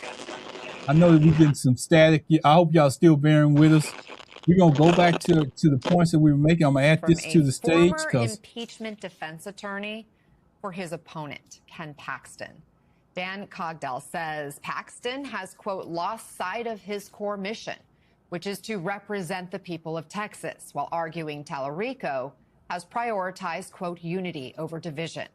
I know that we getting some static. I hope y'all still bearing with us. We're gonna go back to the points that we were making. I'm gonna add this to the stage because impeachment defense attorney for his opponent, Ken Paxton. Dan Cogdell says Paxton has, quote, lost sight of his core mission, which is to represent the people of Texas, while arguing Tallarico has prioritized, quote, unity over division.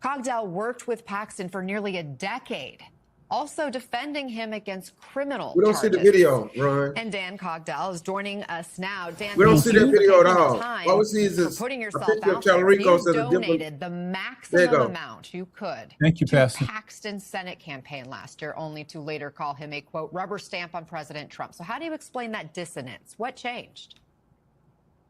Cogdell worked with Paxton for nearly a decade, also defending him against criminal We don't charges. see the video, Ron. And Dan Cogdell is joining us now. Dan, we don't see that video at all. All we see is this putting yourself picture of out there. Tallarico You donated the maximum amount you could Thank you, to Pastor. Paxton's Senate campaign last year, only to later call him a, quote, rubber stamp on President Trump. So how do you explain that dissonance? What changed?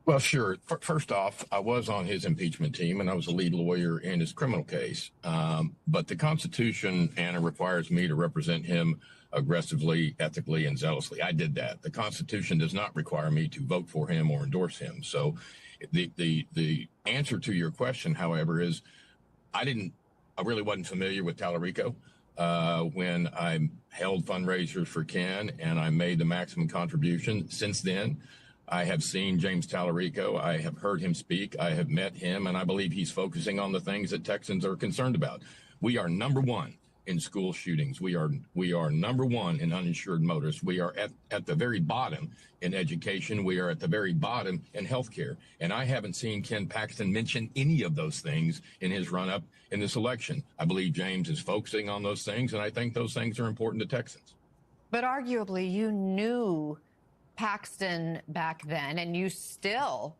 Well, sure. First off, I was on his impeachment team, and I was a lead lawyer in his criminal case. But the Constitution, Anna, requires me to represent him aggressively, ethically, and zealously. I did that. The Constitution does not require me to vote for him or endorse him. So the answer to your question, however, is I really wasn't familiar with Tallarico. when I held fundraisers for Ken and I made the maximum contribution. Since then, I have seen James Tallarico. I have heard him speak. I have met him, and I believe he's focusing on the things that Texans are concerned about. We are number one in school shootings. We are number one in uninsured motorists. We are at the very bottom in education. We are at the very bottom in healthcare. And I haven't seen Ken Paxton mention any of those things in his run-up in this election. I believe James is focusing on those things, and I think those things are important to Texans. But arguably, you knew Paxton back then, and you still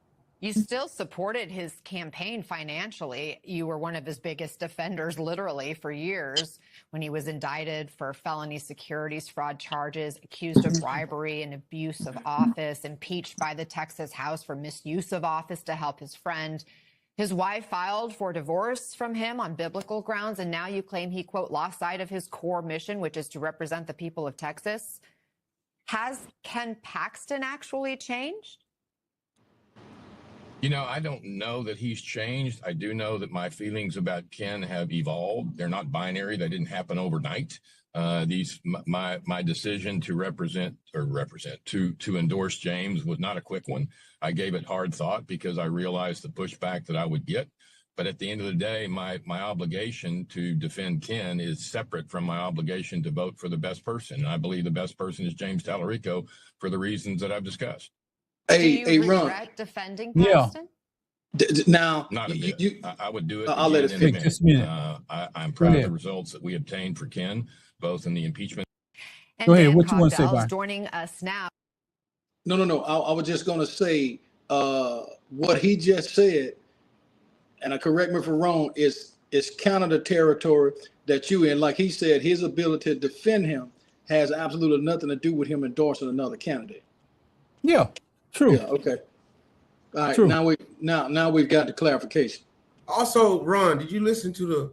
supported his campaign financially. You were one of his biggest defenders, literally, for years when he was indicted for felony securities fraud charges, accused of bribery and abuse of office, impeached by the Texas House for misuse of office to help his friend. His wife filed for divorce from him on biblical grounds, and now you claim he, quote, lost sight of his core mission, which is to represent the people of Texas. Has Ken Paxton actually changed? You know, I don't know that he's changed. I do know that my feelings about Ken have evolved. They're not binary. They didn't happen overnight. My decision to endorse James was not a quick one. I gave it hard thought because I realized the pushback that I would get. But at the end of the day, my obligation to defend Ken is separate from my obligation to vote for the best person. And I believe the best person is James Tallarico for the reasons that I've discussed. Do you regret defending Paxton? Now, not a bit. I would do it. I'll let it take just a minute. I'm proud of the results that we obtained for Ken, both in the impeachment. And Go ahead. Dan What you want to say, Byron? joining us now. No. I was just going to say what he just said, and correct me if I'm wrong, is counter the territory that you in. Like he said, his ability to defend him has absolutely nothing to do with him endorsing another candidate. Yeah, true. Yeah, okay. All right, True. now we've got the clarification. Also, Ron, did you listen to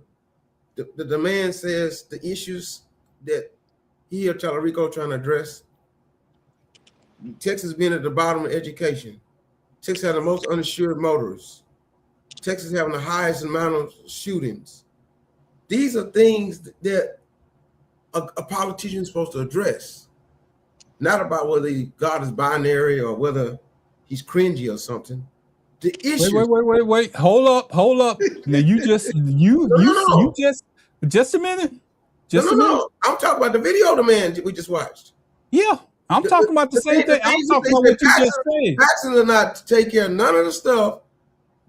the man says the issues that he or Tallarico trying to address? Texas being at the bottom of education. Texas has the most uninsured motorists. Texas having the highest amount of shootings. These are things that a politician is supposed to address. Not about whether God is binary or whether he's cringy or something. The issue. Wait. Hold up. Now you just a minute. No. I'm talking about the video of the man we just watched. Yeah, I'm talking about the same thing. I'm talking about what you just said. Paxton will not take care of none of the stuff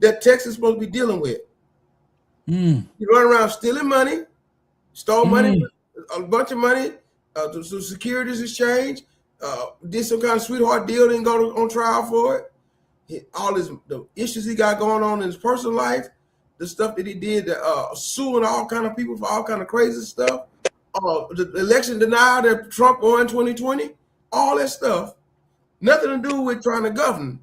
that Texas is supposed to be dealing with. You run around stealing money, stole money, a bunch of money, to securities exchange, did some kind of sweetheart deal, didn't go on trial for it. All the issues he got going on in his personal life, the stuff that he did, suing all kind of people for all kind of crazy stuff, the election denial that Trump won in 2020, all that stuff, nothing to do with trying to govern.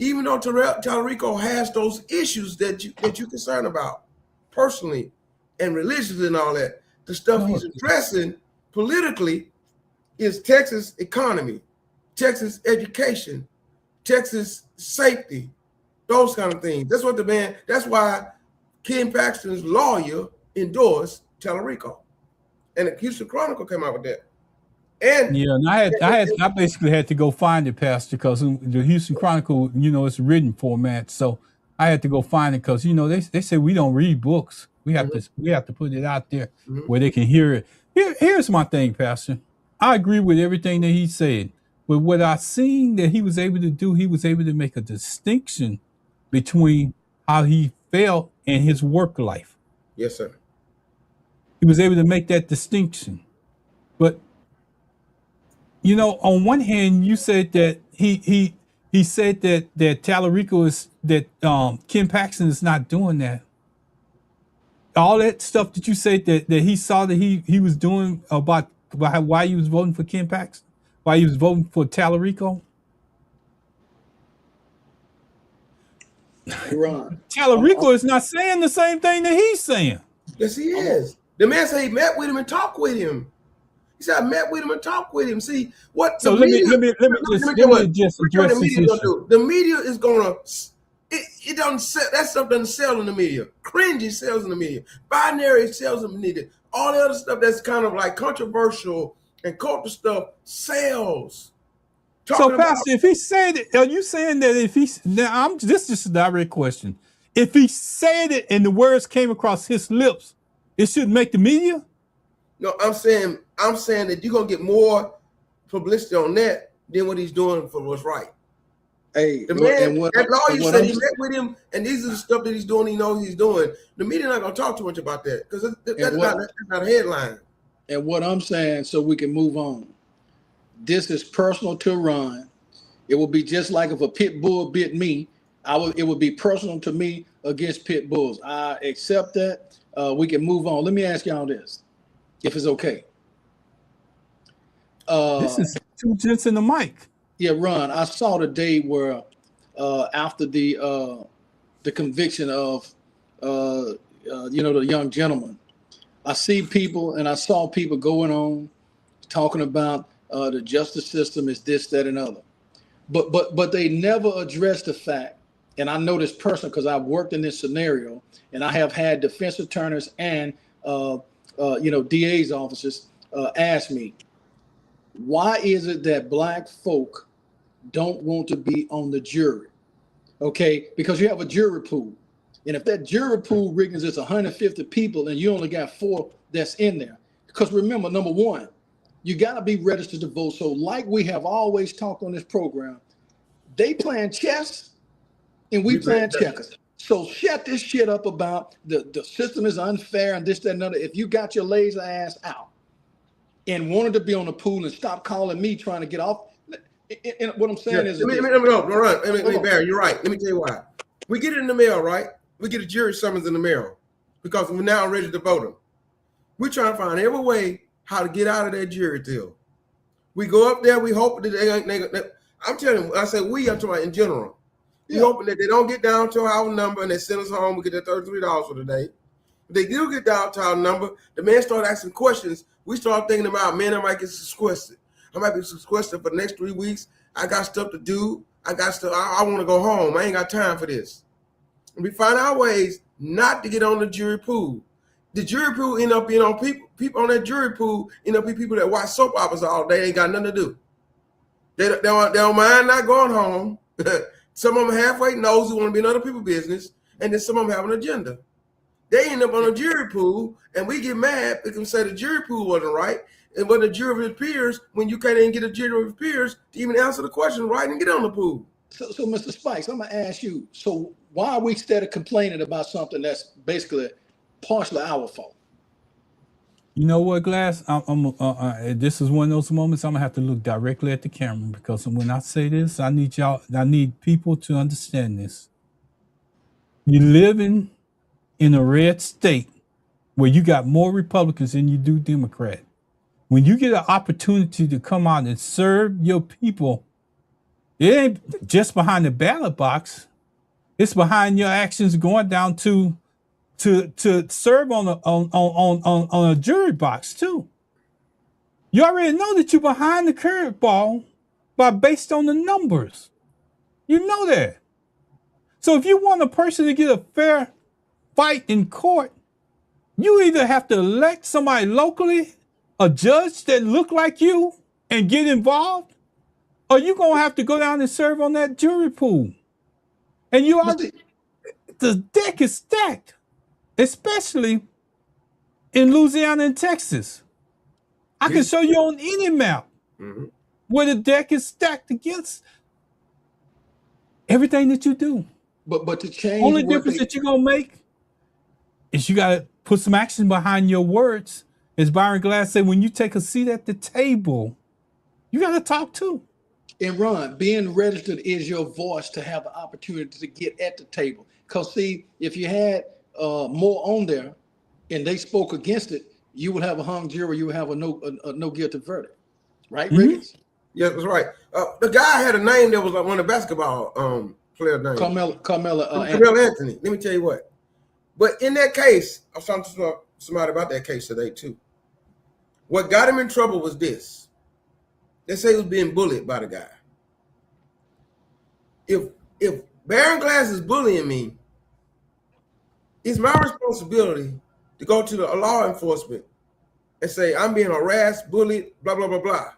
Even though Tallarico has those issues that you're concerned about personally and religiously and all that, the stuff he's addressing politically is Texas economy, Texas education, Texas safety, those kind of things. That's why Ken Paxton's lawyer endorsed Tallarico. And the Houston Chronicle came out with that. And I basically had to go find it, Pastor, because the Houston Chronicle, it's written format. So I had to go find it because they say we don't read books. We have to put it out there where they can hear it. Here's my thing, Pastor. I agree with everything that he said. But what I seen that he was able to do, he was able to make a distinction between how he felt and his work life. Yes, sir. He was able to make that distinction. But on one hand, you said that he said that Tallarico is that Ken Paxton is not doing that. All that stuff that you said that he saw that he was doing about why he was voting for Ken Paxton, why he was voting for Tallarico. Ron, Tallarico is not saying the same thing that he's saying. Yes, he is. The man said he met with him and talked with him. He said, I met with him and talked with him. See what? So let me just address this issue. The media is gonna. It doesn't sell. That stuff doesn't sell in the media. Cringy sells in the media. Binary sells in the media. all the other stuff that's kind of like controversial and culture stuff sells. So, Pastor, if he said it, are you saying that if he now this is a direct question. If he said it and the words came across his lips, it shouldn't make the media? No, I'm saying that you're gonna get more publicity on that than what he's doing for what's right. Hey, the man, that lawyer said he met with him, and these are the stuff that he's doing. He knows he's doing. The media not gonna talk too much about that because that's not a headline. And what I'm saying, so we can move on. This is personal to Ron. It will be just like if a pit bull bit me. It would be personal to me against pit bulls. I accept that. We can move on. Let me ask y'all this, if it's okay. This is two gents in the mic. Yeah, Ron. I saw the day where after the conviction of the young gentleman, I saw people going on talking about the justice system is this, that, and other, but they never addressed the fact. And I know this person because I've worked in this scenario, and I have had defense attorneys and DA's officers ask me, why is it that black folk don't want to be on the jury? Okay, because you have a jury pool. And if that jury pool, Riggins, is 150 people and you only got 4 that's in there. Because remember, number one, you got to be registered to vote. So like we have always talked on this program, they playing chess and we playing checkers. So shut this shit up about the system is unfair and this, that, and other. If you got your laser ass out and wanted to be on the pool and stop calling me trying to get off. And what I'm saying is, Barry, you're right. Let me tell you why. We get it in the mail, right? We get a jury summons in the mail because we're now ready to vote them. We're trying to find every way how to get out of that jury deal. We go up there, we hope that I'm telling you, I say I'm talking about in general. We hoping that they don't get down to our number and they send us home. We get that $33 for the day. If they do get down to our number, the man start asking questions. We start thinking about, man, I might get sequestered. I might be sequestered for the next 3 weeks. I got stuff to do. I want to go home. I ain't got time for this. And we find our ways not to get on the jury pool. The jury pool end up being on people on that jury pool end up being people that watch soap operas all day, ain't got nothing to do. They don't mind not going home. Some of them halfway nosy, want to be in other people's business, and then some of them have an agenda. They end up on a jury pool, and we get mad because we say the jury pool wasn't right, and when the jury of his peers, when you can't even get a jury of his peers to even answer the question right and get on the pool. So Mr. Spikes, I'm gonna ask you. So why are we instead of complaining about something that's basically partially our fault? You know what, Glass? This is one of those moments I'm gonna have to look directly at the camera because when I say this, I need people to understand this. You're living in a red state where you got more Republicans than you do Democrat. When you get an opportunity to come out and serve your people, it ain't just behind the ballot box. It's behind your actions going down to serve on a jury box too. You already know that you're behind the curveball based on the numbers. You know that. So if you want a person to get a fair fight in court, you either have to elect somebody locally, a judge that look like you and get involved, or you're going to have to go down and serve on that jury pool. And the deck is stacked, especially in Louisiana and Texas. I can show you on any map where the deck is stacked against everything that you do. But to change, only difference that you're going to make is you got to put some action behind your words. As Byron Glass said, when you take a seat at the table, you got to talk too. And Ron, being registered is your voice to have the opportunity to get at the table. Because see, if you had more on there and they spoke against it, you would have a hung jury, you would have a no guilty verdict. Right, Riggins? Yeah, that's right. The guy had a name that was like one of the basketball player names. Carmelo Anthony. Let me tell you what. But in that case, I was talking to somebody about that case today too. What got him in trouble was this. They say he was being bullied by the guy. If Baron Glass is bullying me, it's my responsibility to go to the law enforcement and say, I'm being harassed, bullied, blah, blah, blah, blah.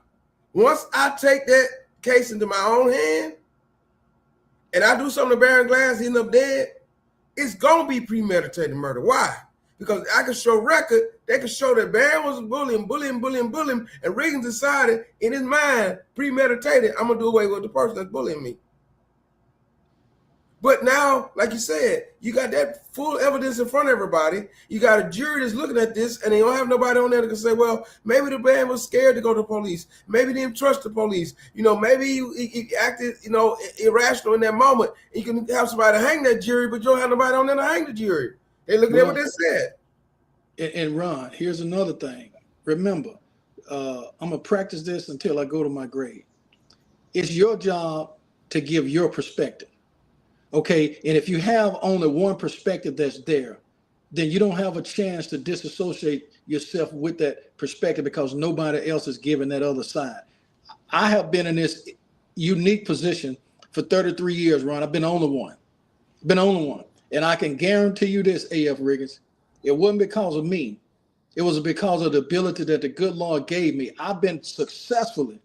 Once I take that case into my own hand and I do something to Baron Glass, he end up dead, it's going to be premeditated murder. Why? Because I can show record, they can show that Baron was bullying, and Reagan decided in his mind, premeditated, I'm going to do away with the person that's bullying me. But now, like you said, you got that full evidence in front of everybody. You got a jury that's looking at this, and they don't have nobody on there that can say, well, maybe the man was scared to go to the police. Maybe he didn't trust the police. You know, maybe he acted, you know, irrational in that moment. You can have somebody hang that jury, but you don't have nobody on there to hang the jury. They look at what they said. And Ron, here's another thing. Remember, I'm going to practice this until I go to my grave. It's your job to give your perspective. Okay, and if you have only one perspective that's there, then you don't have a chance to disassociate yourself with that perspective because nobody else is giving that other side. I have been in this unique position for 33 years, Ron. I've been the only one. And I can guarantee you this, A.F. Riggins, it wasn't because of me. It was because of the ability that the good Lord gave me. I've been successfully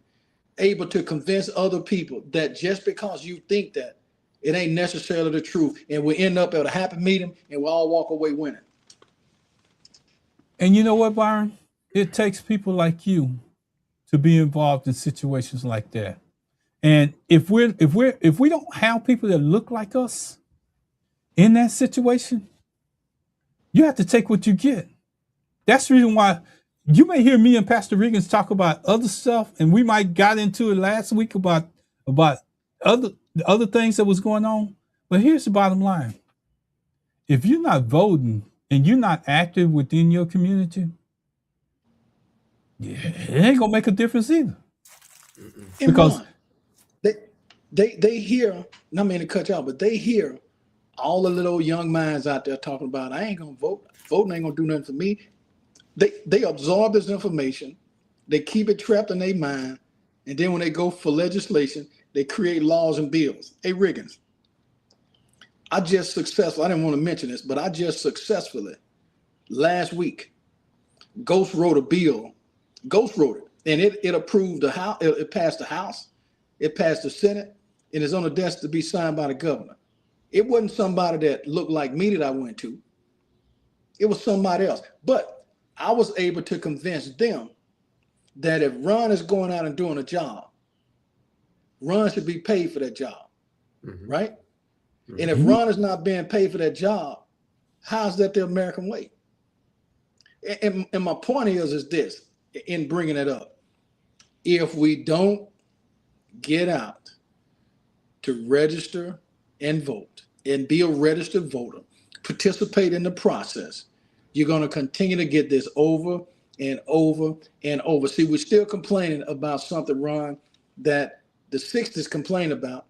able to convince other people that just because you think that, it ain't necessarily the truth. And we end up at a happy meeting and we all walk away winning. And you know what, Byron? It takes people like you to be involved in situations like that. And if we don't have people that look like us in that situation, you have to take what you get. That's the reason why you may hear me and Pastor Riggins talk about other stuff, and we might got into it last week about other things that was going on. But here's the bottom line. If you're not voting and you're not active within your community, it ain't gonna make a difference either. And because they hear, not mean to cut you out, but they hear all the little young minds out there talking about, I ain't gonna vote. Voting ain't gonna do nothing for me. They absorb this information, they keep it trapped in their mind, and then when they go for legislation, they create laws and bills. Hey, Riggins, I didn't want to mention this, but I just successfully, last week, Ghost wrote a bill. Ghost wrote it, and it approved the House. It passed the House, it passed the Senate, and it's on the desk to be signed by the governor. It wasn't somebody that looked like me that I went to. It was somebody else. But I was able to convince them that if Ron is going out and doing a job, Ron should be paid for that job, right? Mm-hmm. And if Ron is not being paid for that job, how's that the American way? And my point is this, in bringing it up. If we don't get out to register and vote and be a registered voter, participate in the process, you're going to continue to get this over and over and over. See, we're still complaining about something, Ron, that the 60s complain about.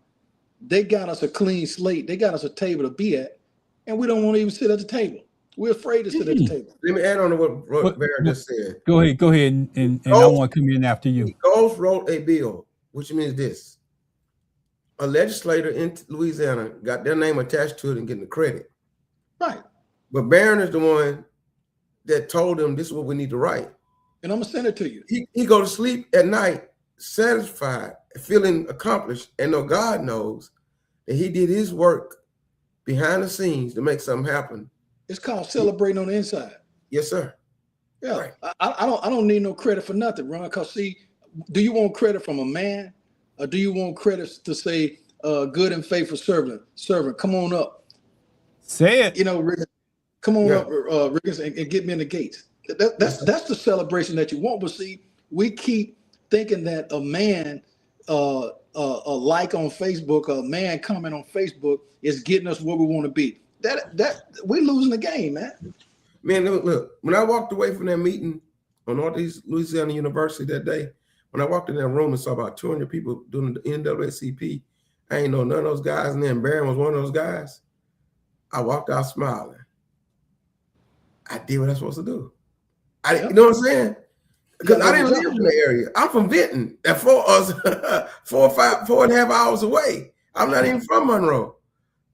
They got us a clean slate. They got us a table to be at, and we don't want to even sit at the table. We're afraid to sit at the table. Let me add on to what Baron just said. Go ahead, and I want to come in after you. Ghost wrote a bill, which means this. A legislator in Louisiana got their name attached to it and getting the credit. Right. But Baron is the one that told them this is what we need to write. And I'm going to send it to you. He go to sleep at night satisfied, feeling accomplished, and know God knows that he did his work behind the scenes to make something happen. It's called celebrating on the inside. Yes, sir. Yeah, right. I don't need no credit for nothing, Ron. Because see, do you want credit from a man, or do you want credit to say, "Good and faithful servant, come on up"? Say it. You know, Riggins, come on up, Riggins, and get me in the gates. That's the celebration that you want. But see, we keep thinking that a man, a like on Facebook, a man comment on Facebook is getting us where we want to be. That we're losing the game, man. Man, look, when I walked away from that meeting on Northeast Louisiana University that day, when I walked in that room and saw about 200 people doing the NAACP, I ain't know none of those guys, and then Baron was one of those guys. I walked out smiling. I did what I was supposed to do. You know what I'm saying? Because I didn't live in the area. I'm from Vinton, at 4.5 hours away. I'm not even from Monroe.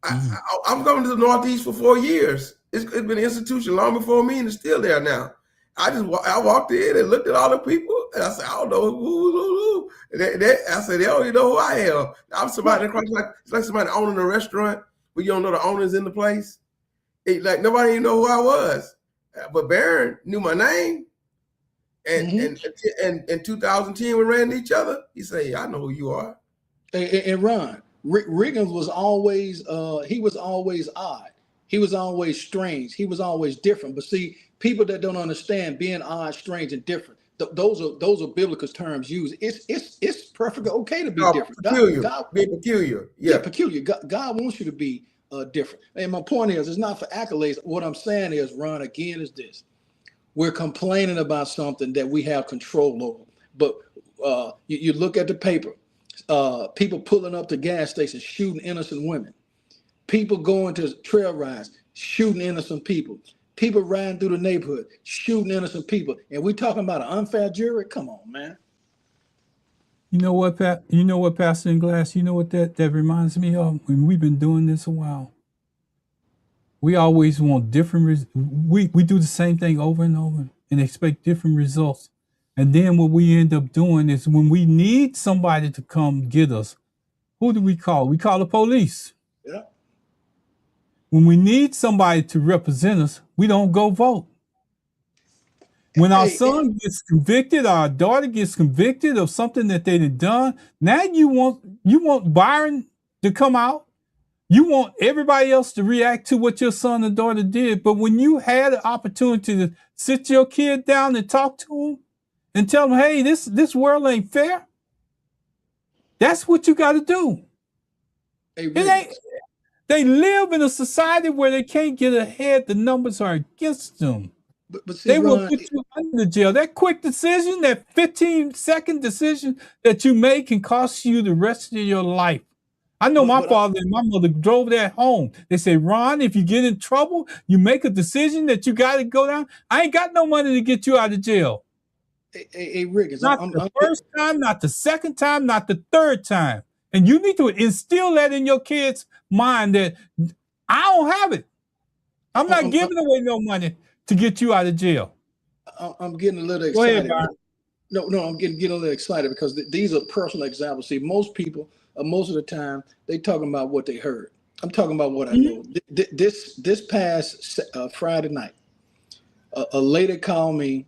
I'm going to the Northeast for 4 years. It's been an institution long before me, and it's still there now. I walked in and looked at all the people, and I said, I don't know who. And I said, they don't even know who I am. I'm somebody it's like somebody owning a restaurant, but you don't know the owners in the place. Like nobody even know who I was. But Barron knew my name. And in 2010, we ran into each other. He said, yeah, I know who you are. And Ron, Riggins was always he was always odd. He was always strange. He was always different. But see, people that don't understand being odd, strange, and different, those are biblical terms used. It's perfectly okay to be different. Peculiar. Being peculiar. Yeah, peculiar. God wants you to be different. And my point is, it's not for accolades. What I'm saying is, Ron, again, is this. We're complaining about something that we have control over. But you look at the paper, people pulling up to gas stations, shooting innocent women. People going to trail rides, shooting innocent people. People riding through the neighborhood, shooting innocent people. And we talking about an unfair jury? Come on, man. You know what, Pat? You know what, Pastor in Glass? You know what that reminds me of? When we've been doing this a while. We always want different. We do the same thing over and over and expect different results. And then what we end up doing is when we need somebody to come get us, who do we call? We call the police. Yeah. When we need somebody to represent us, we don't go vote. When our son gets convicted, our daughter gets convicted of something that they had done, now you want Byron to come out. You want everybody else to react to what your son or daughter did. But when you had an opportunity to sit your kid down and talk to him and tell them, hey, this world ain't fair, that's what you got to do. They live in a society where they can't get ahead. The numbers are against them. But see, they will Ron, put you under jail. That quick decision, that 15-second decision that you make can cost you the rest of your life. I know my father and my mother drove that home. They say, Ron, if you get in trouble, you make a decision that you got to go down. I ain't got no money to get you out of jail. Hey, Riggins, not the first time, not the second time, not the third time. And you need to instill that in your kids' mind that I don't have it. I'm not giving away no money to get you out of jail. I'm getting a little excited. Go ahead, No, I'm getting a little excited because these are personal examples. See, most people, most of the time, they talking about what they heard. I'm talking about what I know. This past Friday night, a lady called me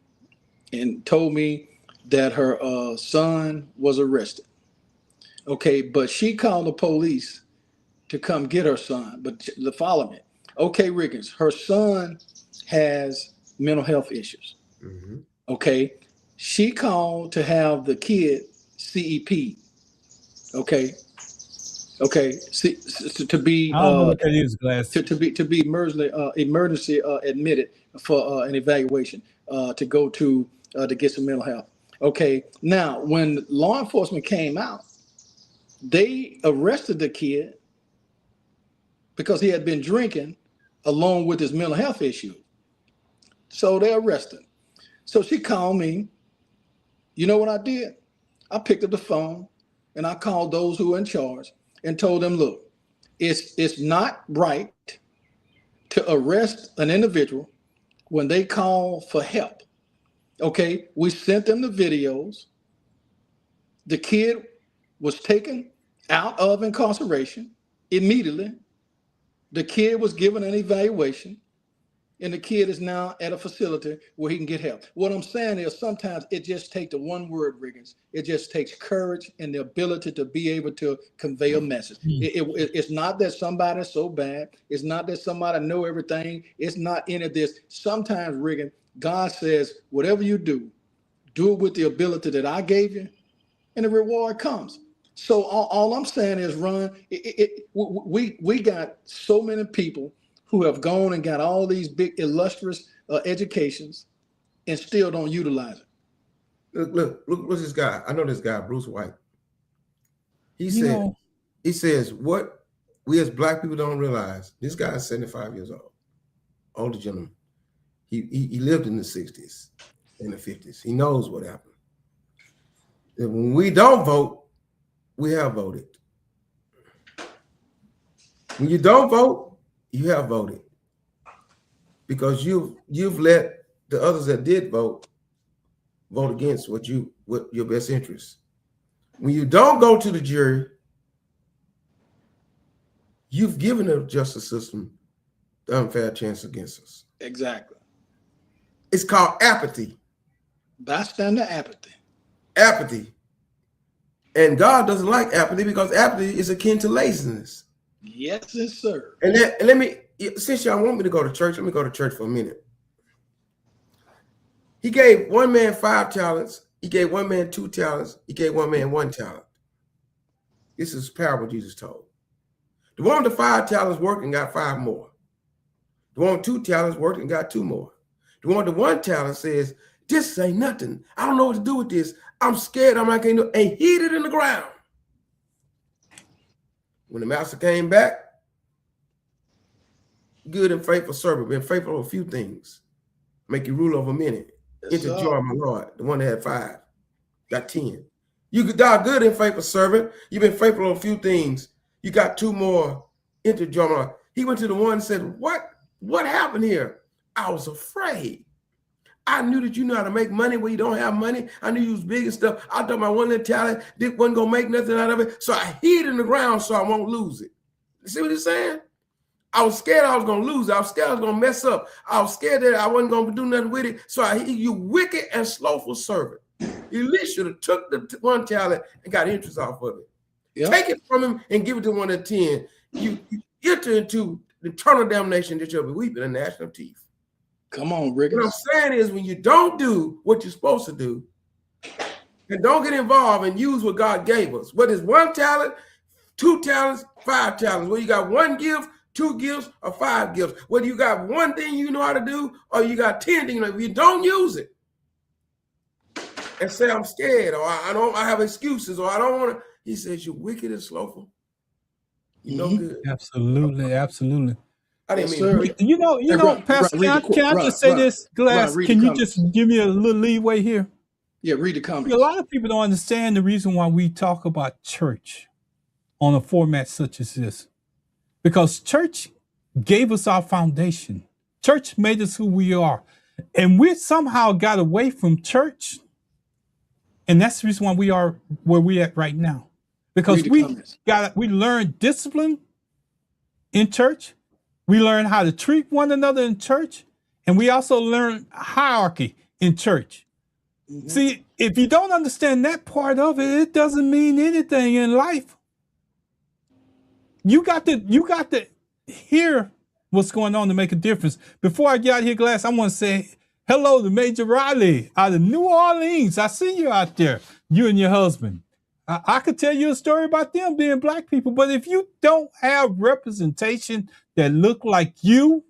and told me that her son was arrested. Okay, but she called the police to come get her son. But follow me. Okay, Riggins, her son has mental health issues. Mm-hmm. Okay, she called to have the kid CEP. Okay, to be I don't know what that is, Glass. to be emergency admitted for an evaluation to go to get some mental health. Okay, now when law enforcement came out, they arrested the kid because he had been drinking along with his mental health issue. So they arrested him. So she called me. You know what I did? I picked up the phone and I called those who were in charge and told them, look, it's not right to arrest an individual when they call for help. Okay, we sent them the videos. The kid was taken out of incarceration immediately. The kid was given an evaluation, and the kid is now at a facility where he can get help. What I'm saying is sometimes it just takes the one word, Riggins. It just takes courage and the ability to be able to convey a message. It's not that somebody's so bad. It's not that somebody know everything. It's not any of this. Sometimes, Riggins, God says, whatever you do it with the ability that I gave you, and the reward comes. So all I'm saying is, Ron, we got so many people who have gone and got all these big illustrious educations and still don't utilize it. Look, what's this guy? I know this guy, Bruce White. He says, what we as Black people don't realize, this guy is 75 years old, older gentleman. He lived in the 60s and the 50s. He knows what happened. And when we don't vote, we have voted. When you don't vote, you have voted, because you've let the others that did vote against what your best interest. When you don't go to the jury, you've given the justice system the unfair chance against us. Exactly. It's called apathy. Bystander apathy. Apathy. And God doesn't like apathy because apathy is akin to laziness. Yes, sir. And let me, since y'all want me to go to church, let me go to church for a minute. He gave one man 5 talents. He gave one man 2 talents. He gave one man 1 talent. This is a parable Jesus told. The one with the 5 talents worked and got 5 more. The one with 2 talents worked and got 2 more. The one with the 1 talent says, this ain't nothing. I don't know what to do with this. I'm scared. I'm not going to do it. And hid it in the ground. When the master came back, good and faithful servant, been faithful over a few things. Make you rule over many. Enter the joy of my Lord. The one that had 5 got 10. You could die good and faithful servant. You've been faithful on a few things. You got 2 more. Enter the joy of my Lord. He went to the one and said, what happened here? I was afraid. I knew that you know how to make money where you don't have money. I knew you was big and stuff. I thought my one little talent wasn't going to make nothing out of it. So I hid it in the ground so I won't lose it. You see what he's saying? I was scared I was going to lose it. I was scared I was going to mess up. I was scared that I wasn't going to do nothing with it. So you wicked and slothful servant. You at least should have took the 1 talent and got interest off of it. Yep. Take it from him and give it to one of the 10. You enter into eternal damnation that you'll be weeping and gnashing of teeth. Come on, Rick. What I'm saying is when you don't do what you're supposed to do and don't get involved and use what God gave us, whether it's 1 talent, 2 talents, 5 talents, whether you got 1 gift, 2 gifts, or 5 gifts, whether you got 1 thing you know how to do or you got 10 things, if you don't use it and say, I'm scared, or I have excuses, or I don't want to, he says, you're wicked and slothful. You know good. Absolutely, absolutely. I didn't mean you know, Pastor, can I just say this, Glass? Can you just give me a little leeway here? Yeah, read the comments. A lot of people don't understand the reason why we talk about church on a format such as this. Because church gave us our foundation. Church made us who we are. And we somehow got away from church. And that's the reason why we are where we're at right now. Because we learned discipline in church. We learn how to treat one another in church. And we also learn hierarchy in church. Mm-hmm. See, if you don't understand that part of it, it doesn't mean anything in life. You got to hear what's going on to make a difference. Before I get out here, Glass, I want to say hello to Major Riley out of New Orleans. I see you out there, you and your husband. I could tell you a story about them being Black people, but if you don't have representation that look like you,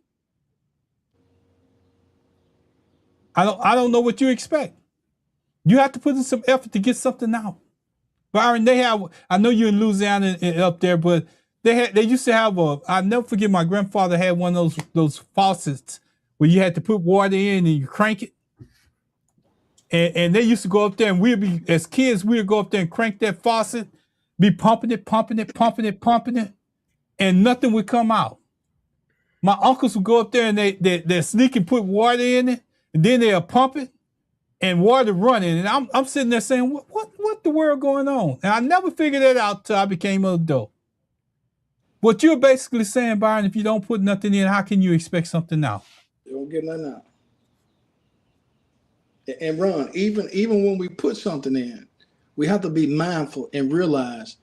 I don't know what you expect. You have to put in some effort to get something out. Byron, I know you're in Louisiana up there, but they used to have I'll never forget, my grandfather had one of those faucets where you had to put water in and you crank it. And they used to go up there and as kids, we'd go up there and crank that faucet, be pumping it, and nothing would come out. My uncles would go up there and they sneak and put water in it, and then they'll pump it and water running. And I'm sitting there saying, what the world going on? And I never figured that out till I became an adult. What you're basically saying, Byron, if you don't put nothing in, how can you expect something out? You don't get nothing out. And Ron, even when we put something in, we have to be mindful and realize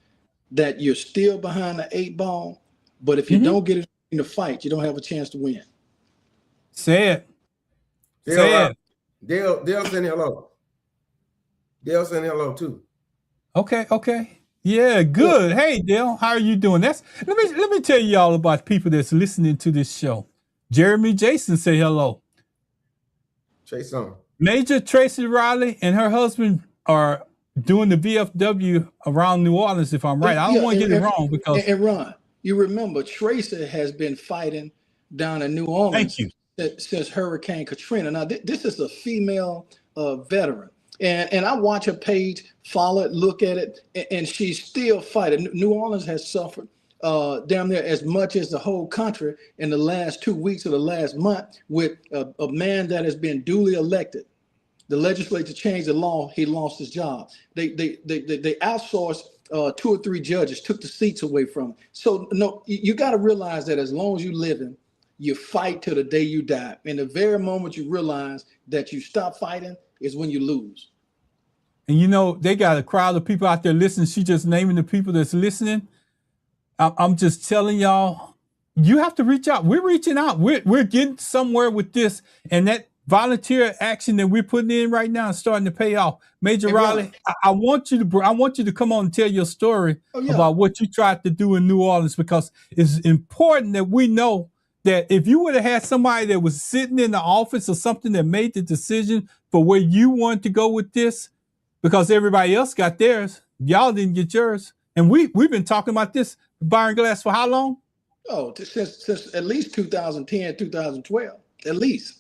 that you're still behind the 8 ball. But if you don't get it in the fight, you don't have a chance to win. Say it. Dale saying hello. Dale saying hello too. Okay. Yeah, good. Hey, Dale, how are you doing? Let me tell you all about people that's listening to this show. Jeremy Jason say hello. Jason. Major Tracy Riley and her husband are doing the VFW around New Orleans, if I'm right. I don't want to get it wrong because. And Ron, you remember Tracy has been fighting down in New Orleans since Hurricane Katrina. Now, this is a female veteran. And I watch her page, follow it, look at it, and she's still fighting. New Orleans has suffered damn near as much as the whole country in the last 2 weeks of the last month with a man that has been duly elected. The legislature changed the law. He lost his job. They outsourced 2 or 3 judges, took the seats away from him. So no, you got to realize that as long as you living, you fight till the day you die. And the very moment you realize that you stop fighting is when you lose. And you know, they got a crowd of people out there listening. She just naming the people that's listening. I'm just telling y'all, you have to reach out. We're reaching out. We're getting somewhere with this. And that volunteer action that we're putting in right now is starting to pay off. Major Riley, I want you to come on and tell your story about what you tried to do in New Orleans, because it's important that we know that if you would have had somebody that was sitting in the office or something that made the decision for where you wanted to go with this, because everybody else got theirs, y'all didn't get yours. And we've been talking about this, Byron Glass, for how long? Oh, since at least 2010, 2012, at least.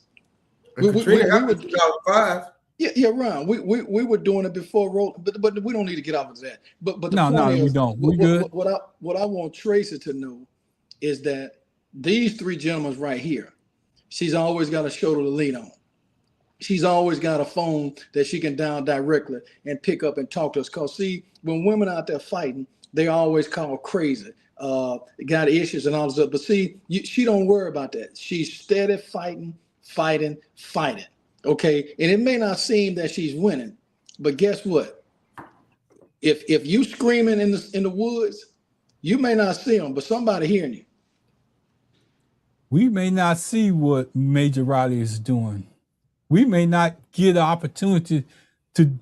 We 2005. Yeah, Ron. We were doing it before, but we don't need to get off of that. But the no, point is, we don't. We good. What I want Tracy to know is that these 3 gentlemen right here, she's always got a shoulder to lean on. She's always got a phone that she can dial directly and pick up and talk to us. Because see, when women out there fighting, they always call crazy. Got issues and all this stuff. But see, she don't worry about that. She's steady fighting. Okay, and it may not seem that she's winning, but guess what? If you screaming in the woods, you may not see them, but somebody hearing you. We may not see what Major Riley is doing. We may not get an opportunity to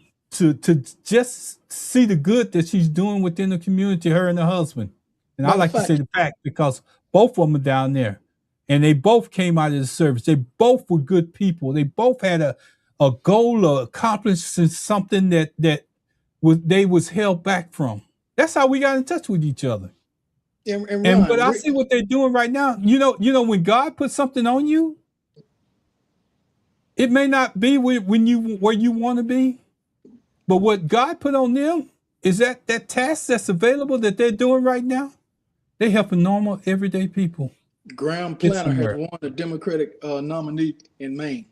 just see the good that she's doing within the community, her and her husband. And I like to say the fact, because both of them are down there. And they both came out of the service. They both were good people. They both had a goal of accomplishing something that they was held back from. That's how we got in touch with each other. But I see what they're doing right now. You know, when God puts something on you, it may not be where you want to be, but what God put on them is that task that's available that they're doing right now. They're helping normal, everyday people. Graham Planner has won the Democratic nominee in Maine.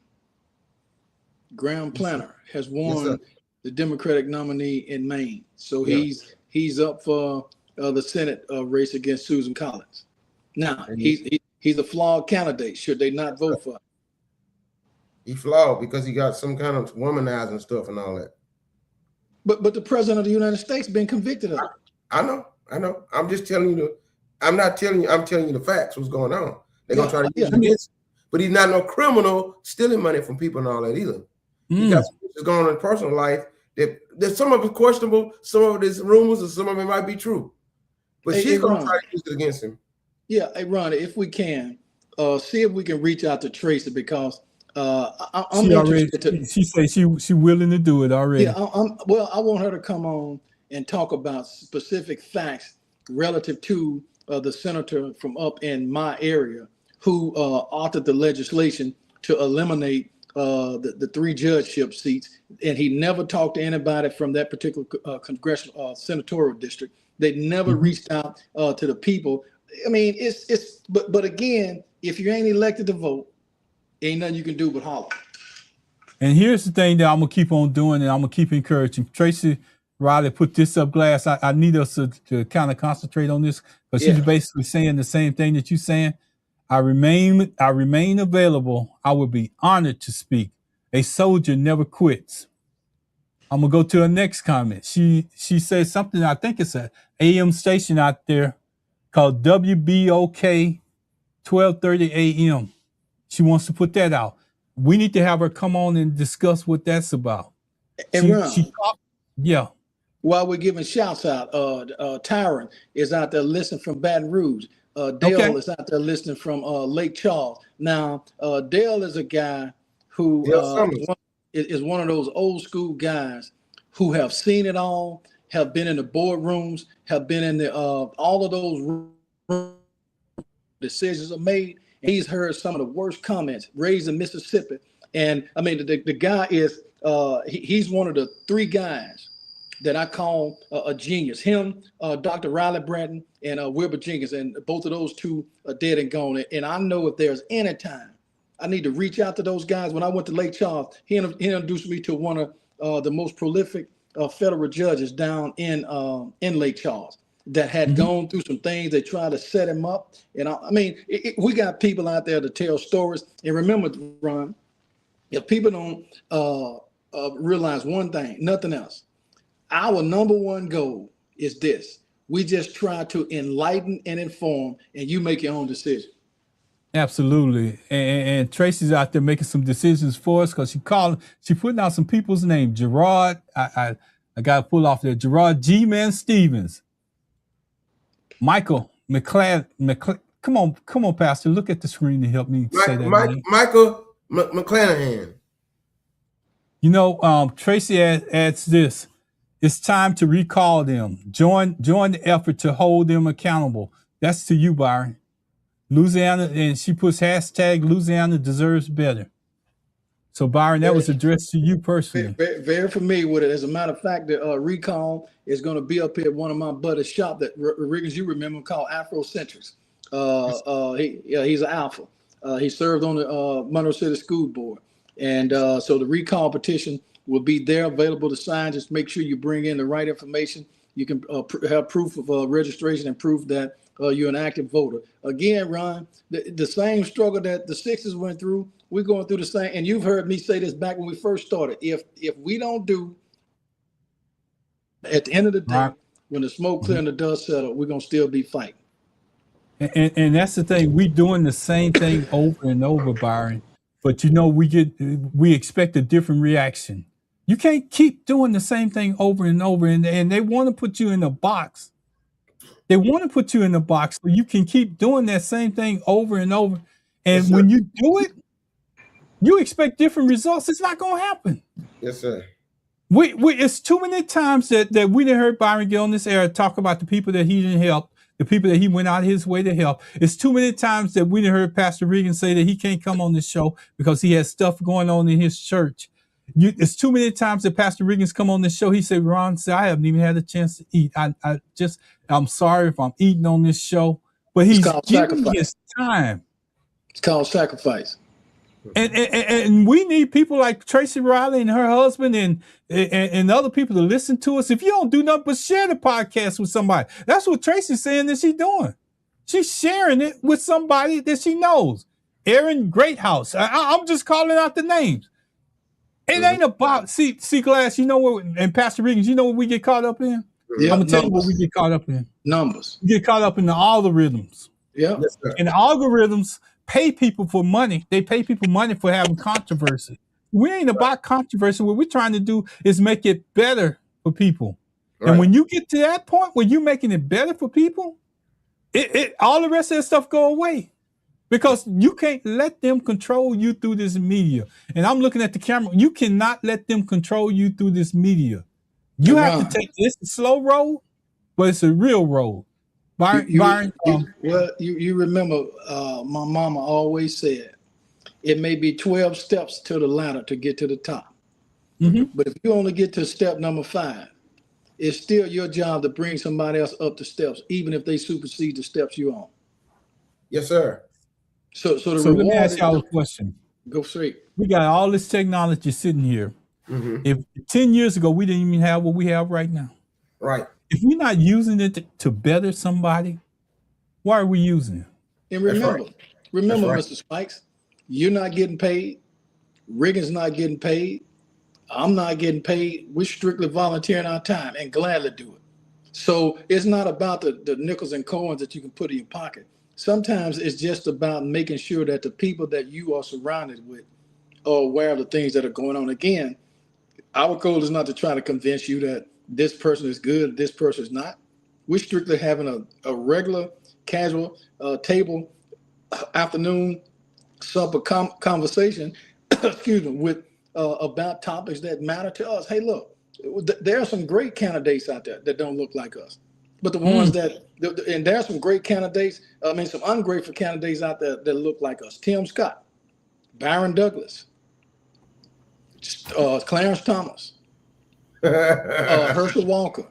Graham Planner has won the Democratic nominee in Maine. So he's up for the Senate race against Susan Collins. Now, he's a flawed candidate, should they not vote for him. He flawed because he got some kind of womanizing stuff and all that. But the president of the United States been convicted of it. I know. I'm just telling you I'm telling you the facts, what's going on. They're going to try to use this. But he's not no criminal stealing money from people and all that either. He got some things going on in his personal life that some of it's questionable, some of it is rumors, and some of it might be true. But she's going to try to use it against him. Yeah, hey, Ron, if we can, see if we can reach out to Tracy, because I'm interested. She says she willing to do it already. Yeah, I want her to come on and talk about specific facts relative to the senator from up in my area who authored the legislation to eliminate the 3 judgeship seats, and he never talked to anybody from that particular congressional senatorial district. They never reached out to the people. I mean, but again, if you ain't elected to vote, ain't nothing you can do but holler. And here's the thing that I'm gonna keep on doing, and I'm gonna keep encouraging. Tracy Riley put this up, Glass. I need us to kind of concentrate on this, because she's basically saying the same thing that you're saying. I remain available. I will be honored to speak. A soldier never quits. I'm gonna go to her next comment. She says something. I think it's a AM station out there called WBOK 1230 AM. She wants to put that out. We need to have her come on and discuss what that's about. And while we're giving shouts out, Tyron is out there listening from Baton Rouge. Dale is out there listening from Lake Charles. Now, Dale is a guy who is one of those old school guys who have seen it all, have been in the boardrooms, have been in the all of those rooms, decisions are made. He's heard some of the worst comments, raised in Mississippi. And I mean, the guy is, he's one of the 3 guys that I call a genius. Him, Dr. Riley Bratton, and Wilbur Jenkins, and both of those two are dead and gone. And I know if there's any time I need to reach out to those guys. When I went to Lake Charles, he introduced me to one of the most prolific federal judges down in Lake Charles that had gone through some things. They tried to set him up. And I mean, we got people out there to tell stories. And remember, Ron, if people don't realize one thing, nothing else, our number one goal is this. We just try to enlighten and inform, and you make your own decision. Absolutely. And Tracy's out there making some decisions for us because she putting out some people's names. Gerard, I got to pull off there. Gerard G-Man Stevens. Michael McClad. Come on, Pastor. Look at the screen to help me say that name. Michael McClanahan. You know, Tracy adds this. It's time to recall them. Join the effort to hold them accountable. That's to you, Byron. Louisiana, and she puts hashtag Louisiana deserves better. So Byron, that was addressed to you personally. Very, very familiar with it. As a matter of fact, the recall is going to be up here at one of my buddies' shop that Riggins, you remember, called Afrocentrics. He's an alpha. He served on the Monroe City School Board. And so the recall petition will be there available to sign. Just make sure you bring in the right information. You can have proof of registration and proof that you're an active voter. Again, Ron, the same struggle that the Sixers went through, we're going through the same. And you've heard me say this back when we first started. If we don't do, at the end of the day, when the smoke clear and the dust settle, we're going to still be fighting. And that's the thing. We're doing the same thing over and over, Byron. But, you know, we expect a different reaction. You can't keep doing the same thing over and over. And they want to put you in a box. They want to put you in a box so you can keep doing that same thing over and over. And when you do it, you expect different results. It's not going to happen. Yes, sir. It's too many times that we didn't hear Byron get on this air talk about the people that he didn't help, the people that he went out his way to help. It's too many times that we didn't hear Pastor Regan say that he can't come on this show because he has stuff going on in his church. It's too many times that Pastor Regan's come on this show. He said, Ron, I haven't even had a chance to eat. I'm sorry if I'm eating on this show, but he's giving his time. It's called sacrifice. And we need people like Tracy Riley and her husband and other people to listen to us. If you don't do nothing but share the podcast with somebody, that's what Tracy's saying that she's doing. She's sharing it with somebody that she knows. Aaron Greathouse. I'm just calling out the names. It ain't about see Glass. You know what? And Pastor Regan, you know what we get caught up in? Yeah, I'm gonna tell you what we get caught up in. Numbers. We get caught up in the algorithms. Yeah. Yes, and the algorithms pay people for money. They pay people money for having controversy. We ain't about controversy. What we're trying to do is make it better for people. Right. And when you get to that point where you're making it better for people, all the rest of that stuff go away. Because you can't let them control you through this media. And I'm looking at the camera. You cannot let them control you through this media. You have to take this slow road, but it's a real road. Byron, you remember my mama always said, it may be 12 steps to the ladder to get to the top. Mm-hmm. But if you only get to step number 5, it's still your job to bring somebody else up the steps, even if they supersede the steps you're on. Yes, sir. So let me ask y'all a question. Go straight. We got all this technology sitting here. Mm-hmm. If 10 years ago, we didn't even have what we have right now. Right. If we're not using it to better somebody, why are we using it? And remember, Mr. Spikes, you're not getting paid. Regan's not getting paid. I'm not getting paid. We're strictly volunteering our time and gladly do it. So it's not about the nickels and coins that you can put in your pocket. Sometimes it's just about making sure that the people that you are surrounded with are aware of the things that are going on. Again, our goal is not to try to convince you that this person is good, this person is not. We're strictly having a regular, casual table, afternoon, supper conversation, with about topics that matter to us. Hey, look, there are some great candidates out there that don't look like us. But the ones and there are some great candidates, some ungrateful candidates out there that look like us. Tim Scott, Byron Douglas, Clarence Thomas, Herschel Walker.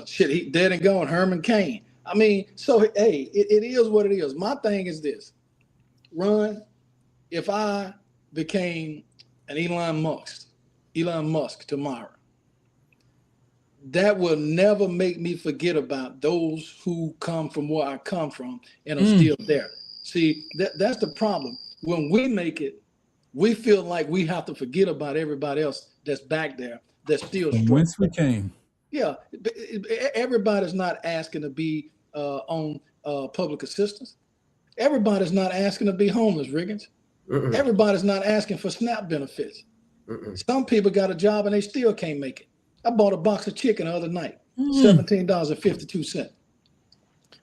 Shit, he dead and gone. Herman Cain. I mean, so hey, it is what it is. My thing is this, Ron. If I became an Elon Musk tomorrow, that will never make me forget about those who come from where I come from and are still there. See, that's the problem. When we make it, we feel like we have to forget about everybody else that's back there that's still struggling. Whence we came. Yeah, everybody's not asking to be on public assistance. Everybody's not asking to be homeless, Riggins. Everybody's not asking for SNAP benefits. Some people got a job and they still can't make it. I bought a box of chicken the other night, $17.52.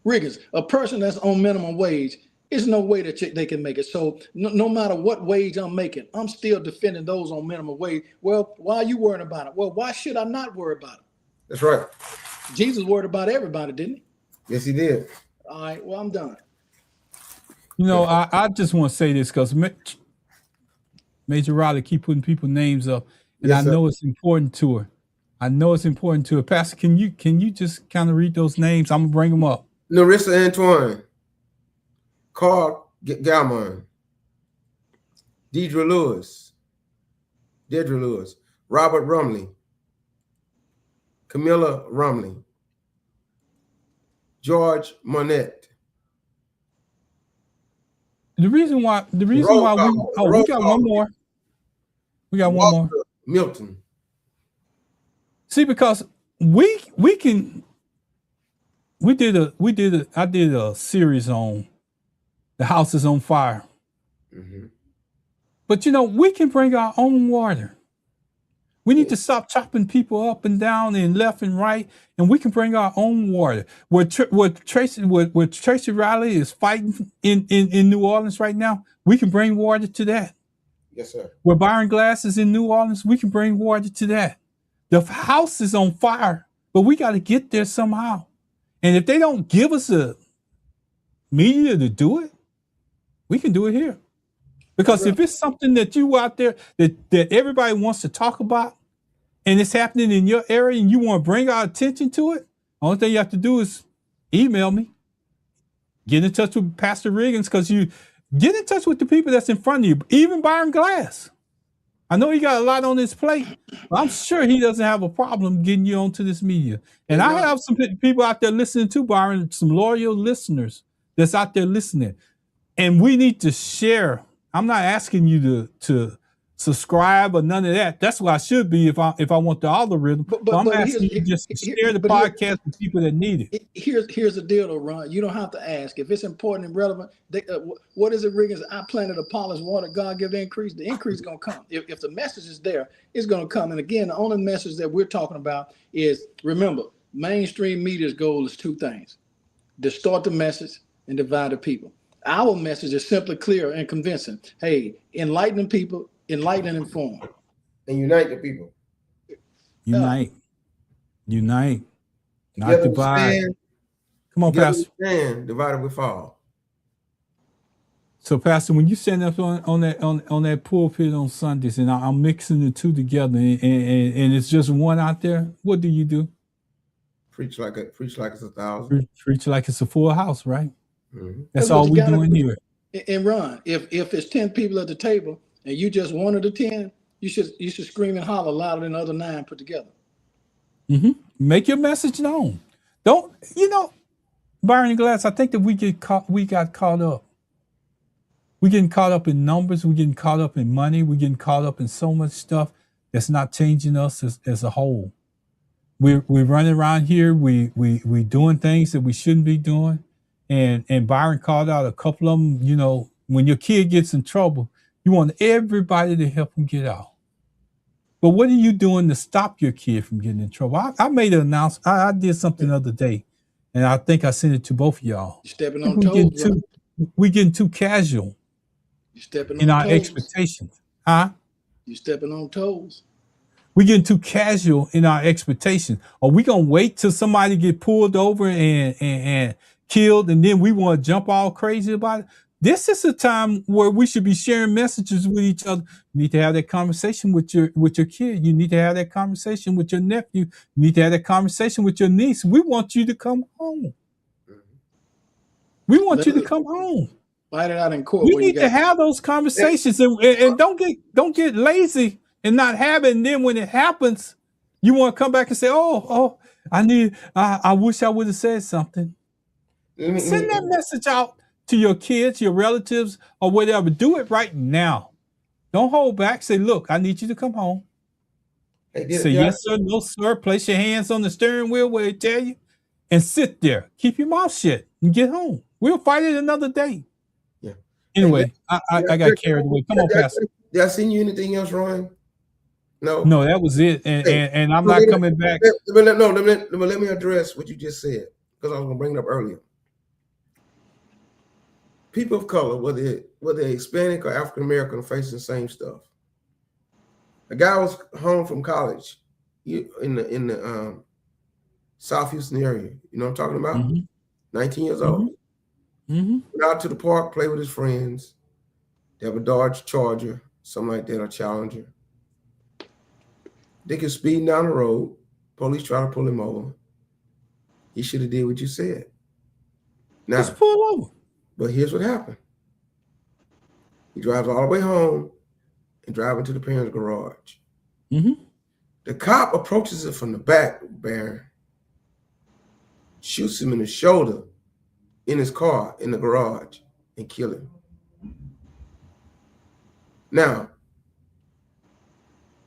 Riggins, a person that's on minimum wage, there's no way that they can make it. So no matter what wage I'm making, I'm still defending those on minimum wage. Well, why are you worried about it? Well, why should I not worry about it? That's right. Jesus worried about everybody, didn't he? Yes, he did. All right, well, I'm done. You know, I just want to say this because Major Riley keep putting people's names up, and yes, I know it's important to her. I know it's important to her. Pastor, can you just kind of read those names? I'm gonna bring them up. Larissa Antoine, Carl Galman, Deidre Lewis, Robert Rumley, Camilla Rumley, George Monette. The reason why we got one more. We got one more. Milton. See, because I did a series on the house is on fire. But you know, we can bring our own water. We need to stop chopping people up and down and left and right, and we can bring our own water. Where Tracy Riley is fighting in New Orleans right now, we can bring water to that. Yes, sir. Where Byron Glass is in New Orleans, we can bring water to that. The house is on fire, but we got to get there somehow. And if they don't give us a media to do it, we can do it here. Because if it's something that you out there that everybody wants to talk about, and it's happening in your area and you want to bring our attention to it, the only thing you have to do is email me. Get in touch with Pastor Riggins, because you get in touch with the people that's in front of you, even Byron Glass. I know he got a lot on his plate, but I'm sure he doesn't have a problem getting you onto this media. And I have some people out there listening to Byron, some loyal listeners that's out there listening. And we need to share. I'm not asking you to subscribe or none of that. That's what I should be if I want the algorithm. But I'm asking you just to share the podcast with people that need it. Here's the deal, though, Ron. You don't have to ask. If it's important and relevant, what is it, Riggins? I planted a polished water. God give the increase. The increase is going to come. If the message is there, it's going to come. And again, the only message that we're talking about is, remember, mainstream media's goal is two things: distort the message and divide the people. Our message is simply clear and convincing. Hey, enlightening people, enlighten and inform. And unite the people. Unite. Not divide. Come on, Pastor. Stand, divided we fall. So, Pastor, when you stand up on that pulpit on Sundays, and I'm mixing the two together, and it's just one out there, what do you do? Preach like it's 1,000. Preach like it's a full house, right? That's all we're doing here. And Ron, if it's 10 people at the table and you just one of the 10, you should scream and holler louder than the other 9 put together. Make your message known. Don't, Byron Glass, I think that we got caught up. We're getting caught up in numbers. We're getting caught up in money. We're getting caught up in so much stuff that's not changing us as a whole. We're running around here. We doing things that we shouldn't be doing. And Byron called out a couple of them. When your kid gets in trouble, you want everybody to help him get out. But what are you doing to stop your kid from getting in trouble? I made an announcement. I did something the other day, and I think I sent it to both of y'all. You're stepping on toes. We're getting too casual in our expectations. Huh? You're stepping on toes. We're getting too casual in our expectations. Are we going to wait till somebody get pulled over and killed, and then we want to jump all crazy about it? This is a time where we should be sharing messages with each other. You need to have that conversation with your kid. You need to have that conversation with your nephew. You need to have that conversation with your niece. We want you to come home. We want you to come home. Fight it out in court. You need to have those conversations and don't get lazy and not have it. And then when it happens, you want to come back and say, "Oh, I wish I would have said something." Send that message out to your kids, your relatives, or whatever. Do it right now. Don't hold back. Say, "Look, I need you to come home." Say yes sir, no sir. Place your hands on the steering wheel where it tell you, and sit there. Keep your mouth shut and get home. We'll fight it another day. Yeah. Anyway, I got carried away. Come on, Pastor. Did I send you anything else, Ryan? No, that was it. And I'm not coming back. Let me address what you just said, because I was going to bring it up earlier. People of color, whether they're Hispanic or African American, are facing the same stuff. A guy was home from college in the South Houston area. You know what I'm talking about? Mm-hmm. 19 years old. Mm-hmm. Went out to the park, play with his friends. They have a Dodge Charger, something like that, or Challenger. They could speed down the road. Police try to pull him over. He should have did what you said. Now, just pull over. But here's what happened. He drives all the way home and drives into the parents' garage. Mm-hmm. The cop approaches it from the back, Baron, shoots him in the shoulder in his car in the garage and kill him. Now,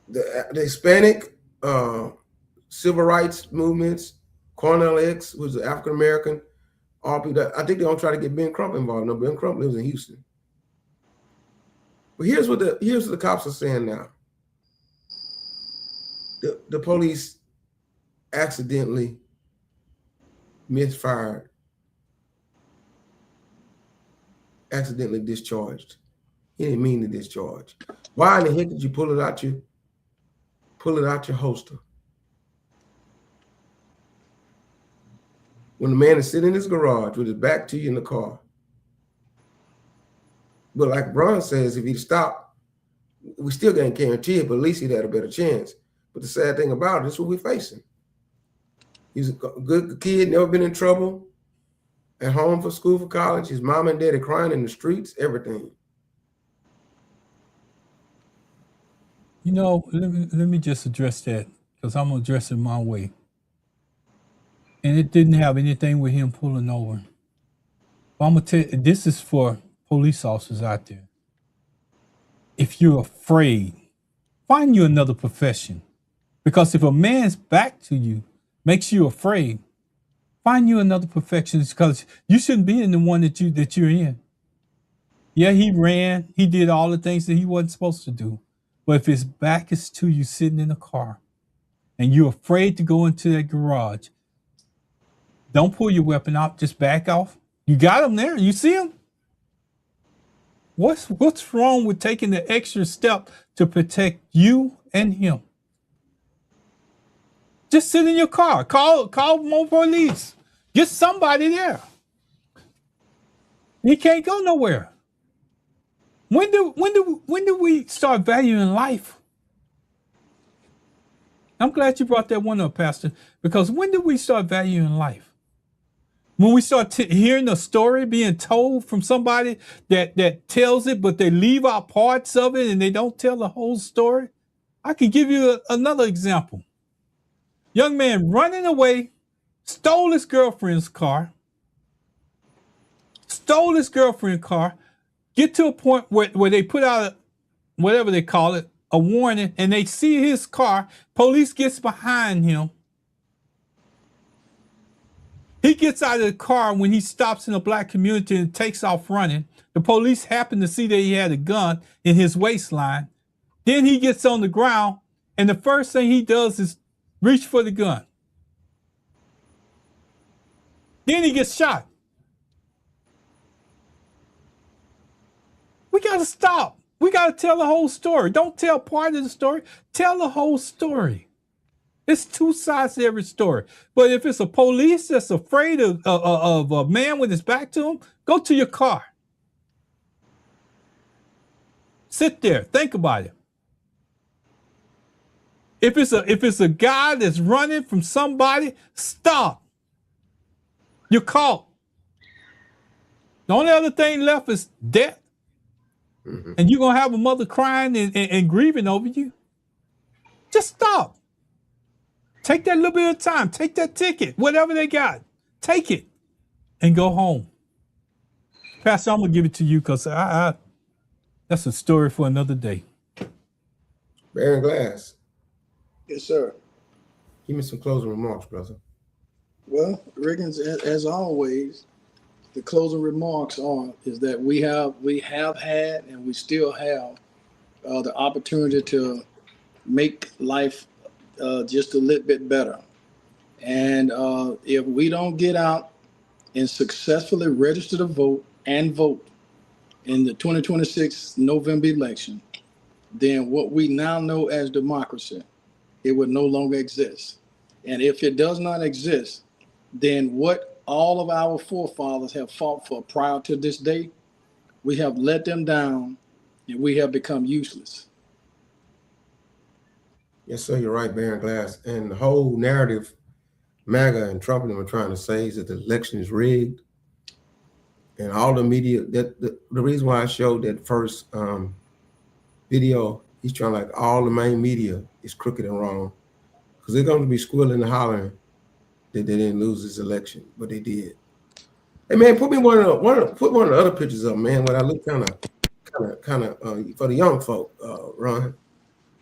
the Hispanic civil rights movements, Cornel X was an African American. All people, I think they're gonna try to get Ben Crump involved. No, Ben Crump lives in Houston. But here's what the cops are saying now. The police accidentally misfired, accidentally discharged. He didn't mean to discharge. Why in the heck did you pull it out your holster? When the man is sitting in his garage with his back to you in the car. But like Bron says, if he stopped, we still can't guarantee it, but at least he'd had a better chance. But the sad thing about it is what we're facing. He's a good kid, never been in trouble, at home for school, for college. His mom and daddy crying in the streets, everything. You know, let me just address that, because I'm going to address it my way. And it didn't have anything with him pulling over. But I'm going to tell you, this is for police officers out there. If you're afraid, find you another profession. Because if a man's back to you makes you afraid, find you another profession, because you shouldn't be in the one that you're in. Yeah, he ran. He did all the things that he wasn't supposed to do. But if his back is to you sitting in a car and you're afraid to go into that garage, don't pull your weapon out. Just back off. You got him there. You see him? What's wrong with taking the extra step to protect you and him? Just sit in your car. Call more police. Get somebody there. He can't go nowhere. When do we start valuing life? I'm glad you brought that one up, Pastor, because when do we start valuing life? When we start hearing a story being told from somebody that tells it, but they leave out parts of it and they don't tell the whole story. I could give you another example. Young man running away, stole his girlfriend's car, get to a point where they put out whatever they call it, a warning, and they see his car. Police gets behind him. He gets out of the car when he stops in a black community and takes off running. The police happen to see that he had a gun in his waistline. Then he gets on the ground, and the first thing he does is reach for the gun. Then he gets shot. We got to stop. We got to tell the whole story. Don't tell part of the story. Tell the whole story. It's two sides to every story. But if it's a police that's afraid of a man with his back to him, go to your car. Sit there, think about it. If it's a guy that's running from somebody, stop. You're caught. The only other thing left is death. Mm-hmm. And you're gonna have a mother crying and grieving over you. Just stop. Take that little bit of time. Take that ticket, whatever they got. Take it and go home. Pastor, I'm gonna give it to you because that's a story for another day. Baron Glass. Yes, sir. Give me some closing remarks, brother. Well, Riggins, as always, the closing remarks is that we have had and we still have the opportunity to make life just a little bit better. And if we don't get out and successfully register to vote and vote in the 2026 November election, then what we now know as democracy, it would no longer exist. And if it does not exist, then what all of our forefathers have fought for prior to this day, we have let them down and we have become useless. Yes, sir, you're right, Baron Glass. And the whole narrative MAGA and Trump and them are trying to say is that the election is rigged. And all the media, the reason why I showed that first video, he's trying like all the main media is crooked and wrong. Because they're going to be squealing and hollering that they didn't lose this election, but they did. Hey man, put one of the other pictures up, man. When I look kind of for the young folk, Ron.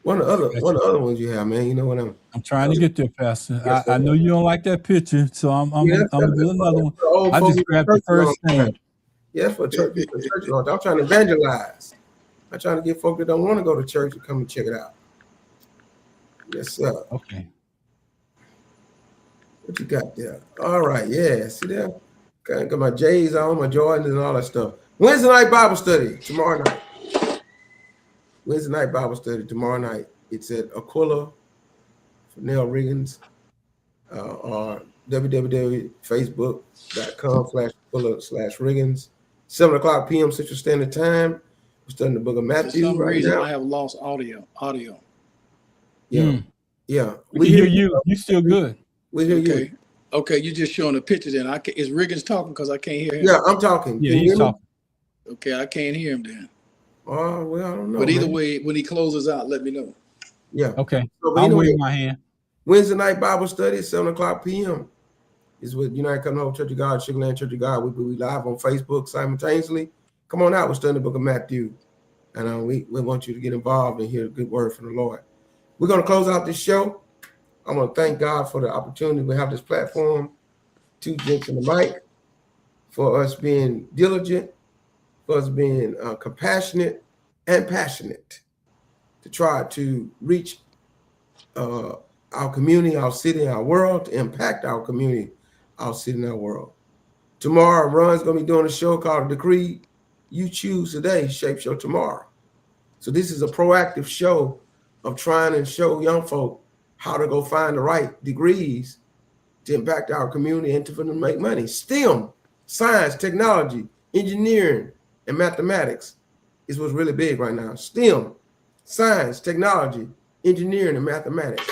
One of the other ones you have, man. You know what I'm trying to get there, Pastor. Yes, I know you don't like that picture, so I'm gonna do another one. I just grabbed the first thing. Yeah, for church. I'm trying to evangelize. I'm trying to get folk that don't want to go to church to come and check it out. Yes, sir. Okay. What you got there? All right, yeah. See there? Got my J's on, my Jordans, and all that stuff. Wednesday night Bible study tomorrow night. Wednesday night Bible study tomorrow night. It's at Aquila for Nell Riggins or www.facebook.com/Aquila/Riggins. 7:00 p.m. Central Standard Time. We're studying the book of Matthew. For some reason, I have lost audio. Yeah. Yeah. We hear you. You still good. We hear you. Okay, you're just showing a picture then. Is Riggins talking because I can't hear him? Yeah, I'm talking. Yeah, he's talking. Okay, I can't hear him then. Oh, well, I don't know. But either way, when he closes out, let me know. Yeah. Okay. So I'll wave my hand. Wednesday night Bible study, 7:00 p.m. is with United Covenant Church of God, Sugar Land Church of God. We live on Facebook simultaneously. Come on out. We're studying the book of Matthew. And we want you to get involved and hear a good word from the Lord. We're going to close out this show. I want to thank God for the opportunity we have this platform, Two Gents in the Mic, for us being diligent, for us being compassionate and passionate to try to reach our community, our city, our world, to impact our community, our city, and our world. Tomorrow, Ron's going to be doing a show called Decree You Choose Today, Shapes Your Tomorrow. So this is a proactive show of trying to show young folk how to go find the right degrees to impact our community and to make money. STEM, science, technology, engineering, and mathematics is what's really big right now. STEM, science, technology, engineering, and mathematics.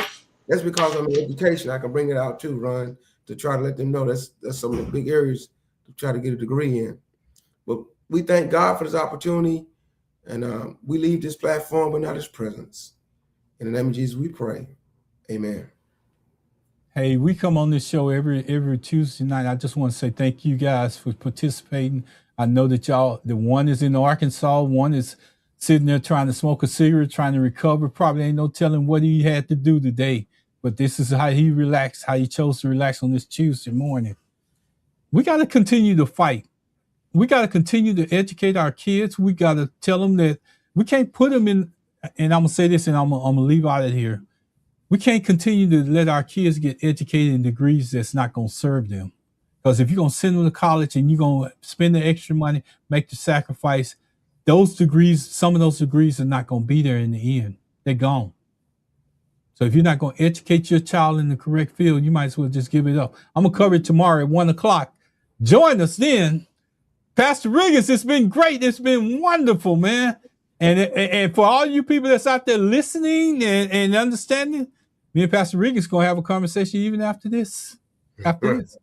That's because I'm in education. I can bring it out too, Ron, to try to let them know that's some of the big areas to try to get a degree in. But we thank God for this opportunity, and we leave this platform but not his presence. In the name of Jesus, we pray. Amen. Hey, we come on this show every Tuesday night. I just want to say thank you guys for participating. I know that the one is in Arkansas, one is sitting there trying to smoke a cigarette, trying to recover. Probably ain't no telling what he had to do today, but this is how he relaxed, how he chose to relax on this Tuesday morning. We got to continue to fight. We got to continue to educate our kids. We got to tell them that we can't put them in, and I'm going to say this and I'm going to leave out of here. We can't continue to let our kids get educated in degrees that's not going to serve them. Because if you're going to send them to college and you're going to spend the extra money, make the sacrifice, those degrees, some of those degrees are not going to be there in the end. They're gone. So if you're not going to educate your child in the correct field, you might as well just give it up. I'm going to cover it tomorrow at 1:00. Join us then. Pastor Riggins, it's been great. It's been wonderful, man. And for all you people that's out there listening and understanding, me and Pastor Regan's going to have a conversation even after this. After this.